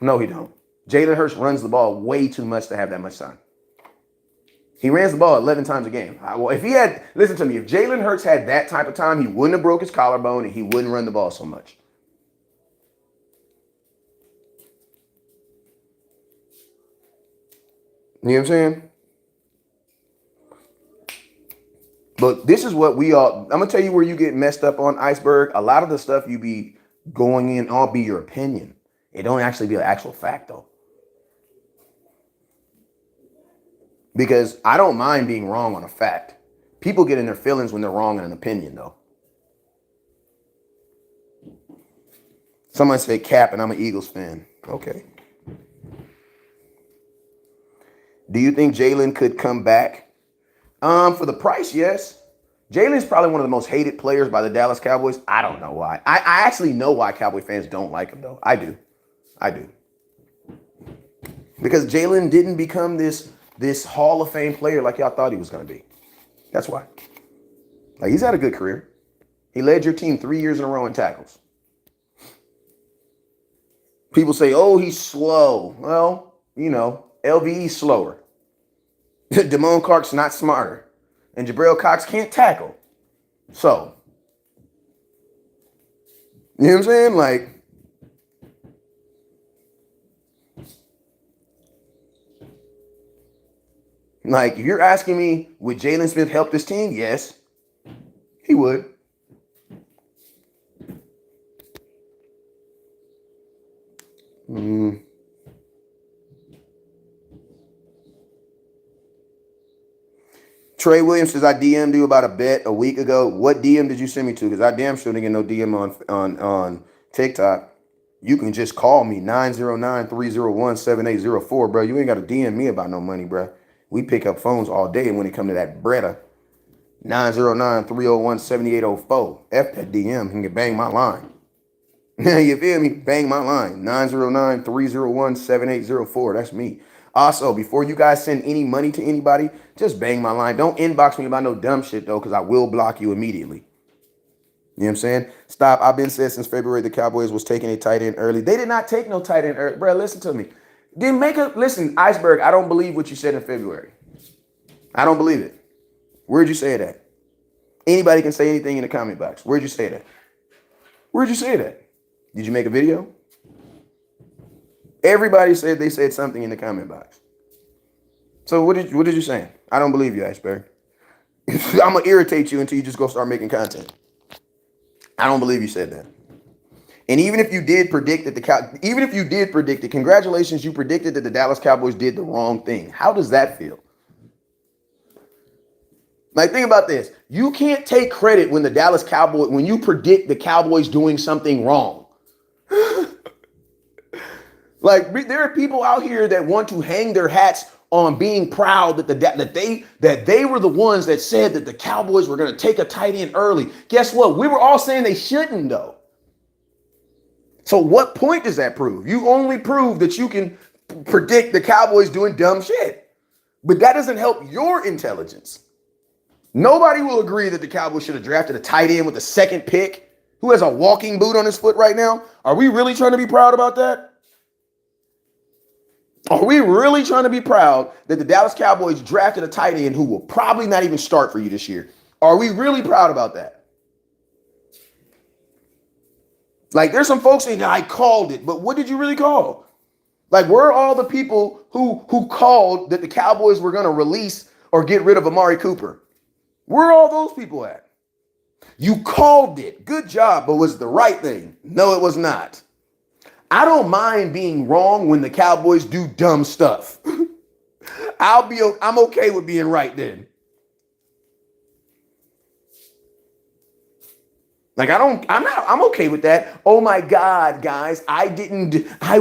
No, he don't. Jalen Hurst runs the ball way too much to have that much time. He runs the ball 11 times a game. Listen to me, if Jalen Hurts had that type of time, he wouldn't have broke his collarbone and he wouldn't run the ball so much. You know what I'm saying? But this is what I'm going to tell you where you get messed up on, Iceberg. A lot of the stuff you be going in, all be your opinion. It don't actually be an actual fact, though. Because I don't mind being wrong on a fact. People get in their feelings when they're wrong in an opinion, though. Someone said Cap, and I'm an Eagles fan. Okay. Do you think Jalen could come back? For the price, yes. Jalen's probably one of the most hated players by the Dallas Cowboys. I don't know why. I actually know why Cowboy fans don't like him, though. I do. Because Jalen didn't become this Hall of Fame player like y'all thought he was going to be. That's why. Like, he's had a good career. He led your team 3 years in a row in tackles. People say, oh, he's slow. Well, you know, LVE's slower. Damone Clark's not smarter. And Jabril Cox can't tackle. So, you know what I'm saying? Like, if you're asking me, would Jalen Smith help this team? Yes, he would. Trey Williams says, I DM'd you about a bet a week ago. What DM did you send me to? Because I damn sure didn't get no DM on TikTok. You can just call me, 909-301-7804, bro. You ain't got to DM me about no money, bro. We pick up phones all day when it come to that breader. 909-301-7804. F that DM. You can bang my line. You feel me? Bang my line. 909-301-7804. That's me. Also, before you guys send any money to anybody, just bang my line. Don't inbox me about no dumb shit, though, because I will block you immediately. You know what I'm saying? Stop. I've been said since February the Cowboys was taking a tight end early. They did not take no tight end early. Bro, listen to me. Listen, Iceberg, I don't believe what you said in February. I don't believe it. Where'd you say it at? Anybody can say anything in the comment box. Where'd you say that? Where'd you say that? Did you make a video? Everybody said they said something in the comment box. So what did you say? I don't believe you, Iceberg. I'm gonna irritate you until you just go start making content. I don't believe you said that. And even if you did predict that congratulations, you predicted that the Dallas Cowboys did the wrong thing. How does that feel? Like, think about this. You can't take credit when when you predict the Cowboys doing something wrong. Like, there are people out here that want to hang their hats on being proud that they were the ones that said that the Cowboys were going to take a tight end early. Guess what? We were all saying they shouldn't, though. So what point does that prove? You only prove that you can predict the Cowboys doing dumb shit. But that doesn't help your intelligence. Nobody will agree that the Cowboys should have drafted a tight end with the second pick who has a walking boot on his foot right now. Are we really trying to be proud about that? Are we really trying to be proud that the Dallas Cowboys drafted a tight end who will probably not even start for you this year? Are we really proud about that? Like, there's some folks saying, I called it, but what did you really call? Like, where are all the people who called that the Cowboys were going to release or get rid of Amari Cooper? Where are all those people at? You called it. Good job, but was it the right thing? No, it was not. I don't mind being wrong when the Cowboys do dumb stuff. I'm okay with being right then. Like, I'm okay with that. Oh my God, guys, I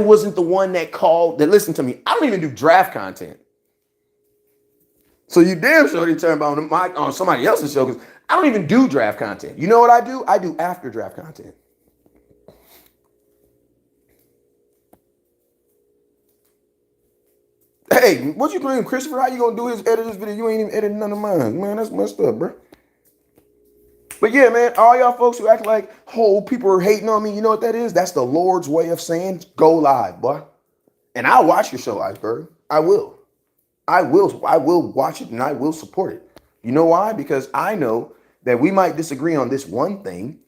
wasn't the one that called. That listen to me. I don't even do draft content. So you damn sure didn't turn about on somebody else's show because I don't even do draft content. You know what I do? I do after draft content. Hey, what you claim, Christopher? How you gonna edit this video? You ain't even editing none of mine. Man, that's messed up, bro. But yeah, man, all y'all folks who act like, oh, people are hating on me, you know what that is? That's the Lord's way of saying, go live, boy. And I'll watch your show, Iceberg. I will watch it and I will support it. You know why? Because I know that we might disagree on this one thing,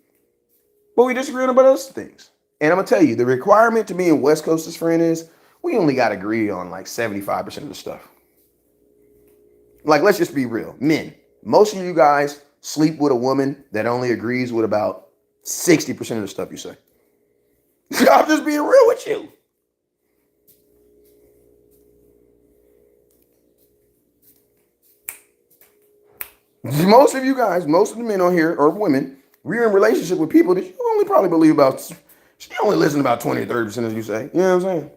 but we disagree on about other things. And I'm gonna tell you, the requirement to be in West Coast's friend is we only got to agree on like 75% of the stuff. Like, let's just be real. Men, most of you guys sleep with a woman that only agrees with about 60% of the stuff you say. I'm just being real with you. Most of you guys, most of the men on here or women, we're in relationship with people that you only probably believe about. She only listen about 20 or 30% as you say. You know what I'm saying?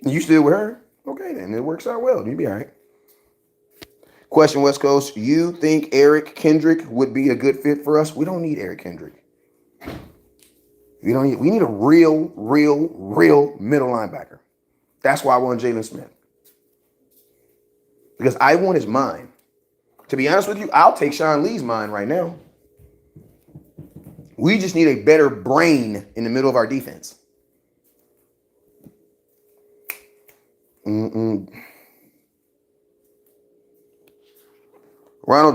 And you still with her? Okay, then it works out well. You'll be all right. Question, West Coast. You think Eric Kendrick would be a good fit for us? We don't need Eric Kendrick. We need a real middle linebacker. That's why I want Jalen Smith. Because I want his mind. To be honest with you, I'll take Sean Lee's mind right now. We just need a better brain in the middle of our defense. Ronald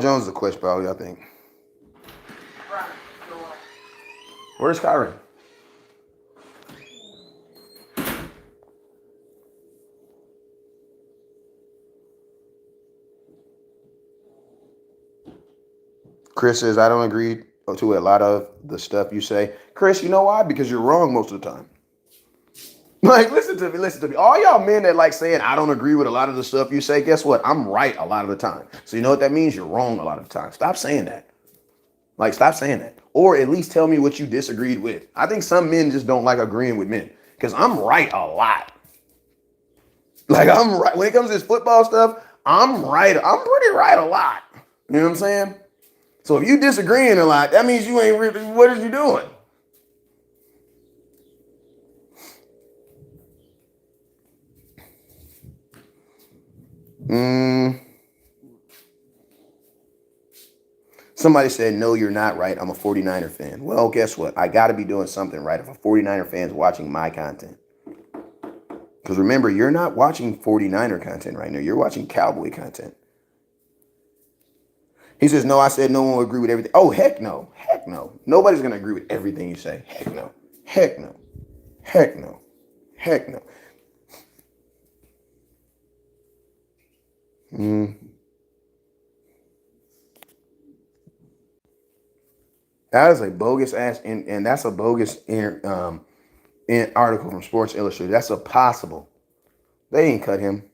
Jones is a question, probably, I think. Where's Kyron? Chris says, I don't agree to a lot of the stuff you say. Chris, you know why? Because you're wrong most of the time. Like, listen to me. All y'all men that like saying, I don't agree with a lot of the stuff you say, guess what? I'm right a lot of the time. So you know what that means? You're wrong a lot of the time. Stop saying that. Like, stop saying that. Or at least tell me what you disagreed with. I think some men just don't like agreeing with men because I'm right a lot. Like, I'm right. When it comes to this football stuff, I'm right. I'm pretty right a lot. You know what I'm saying? So if you disagreeing a lot, that means you ain't really, what are you doing? Somebody said, no, you're not right. I'm a 49er fan. Well, guess what? I got to be doing something right if a 49er fan's watching my content. Because remember, you're not watching 49er content right now. You're watching Cowboy content. He says, no, I said no one will agree with everything. Oh, heck no. Heck no. Nobody's going to agree with everything you say. Heck no. Heck no. Heck no. Heck no. That is a bogus ass, and that's a bogus article from Sports Illustrated. That's a possible. They ain't cut him.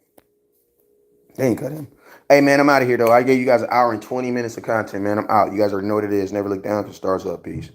They ain't cut him. Hey, man, I'm out of here, though. I gave you guys an hour and 20 minutes of content, man. I'm out. You guys already know what it is. Never look down because stars up. Peace.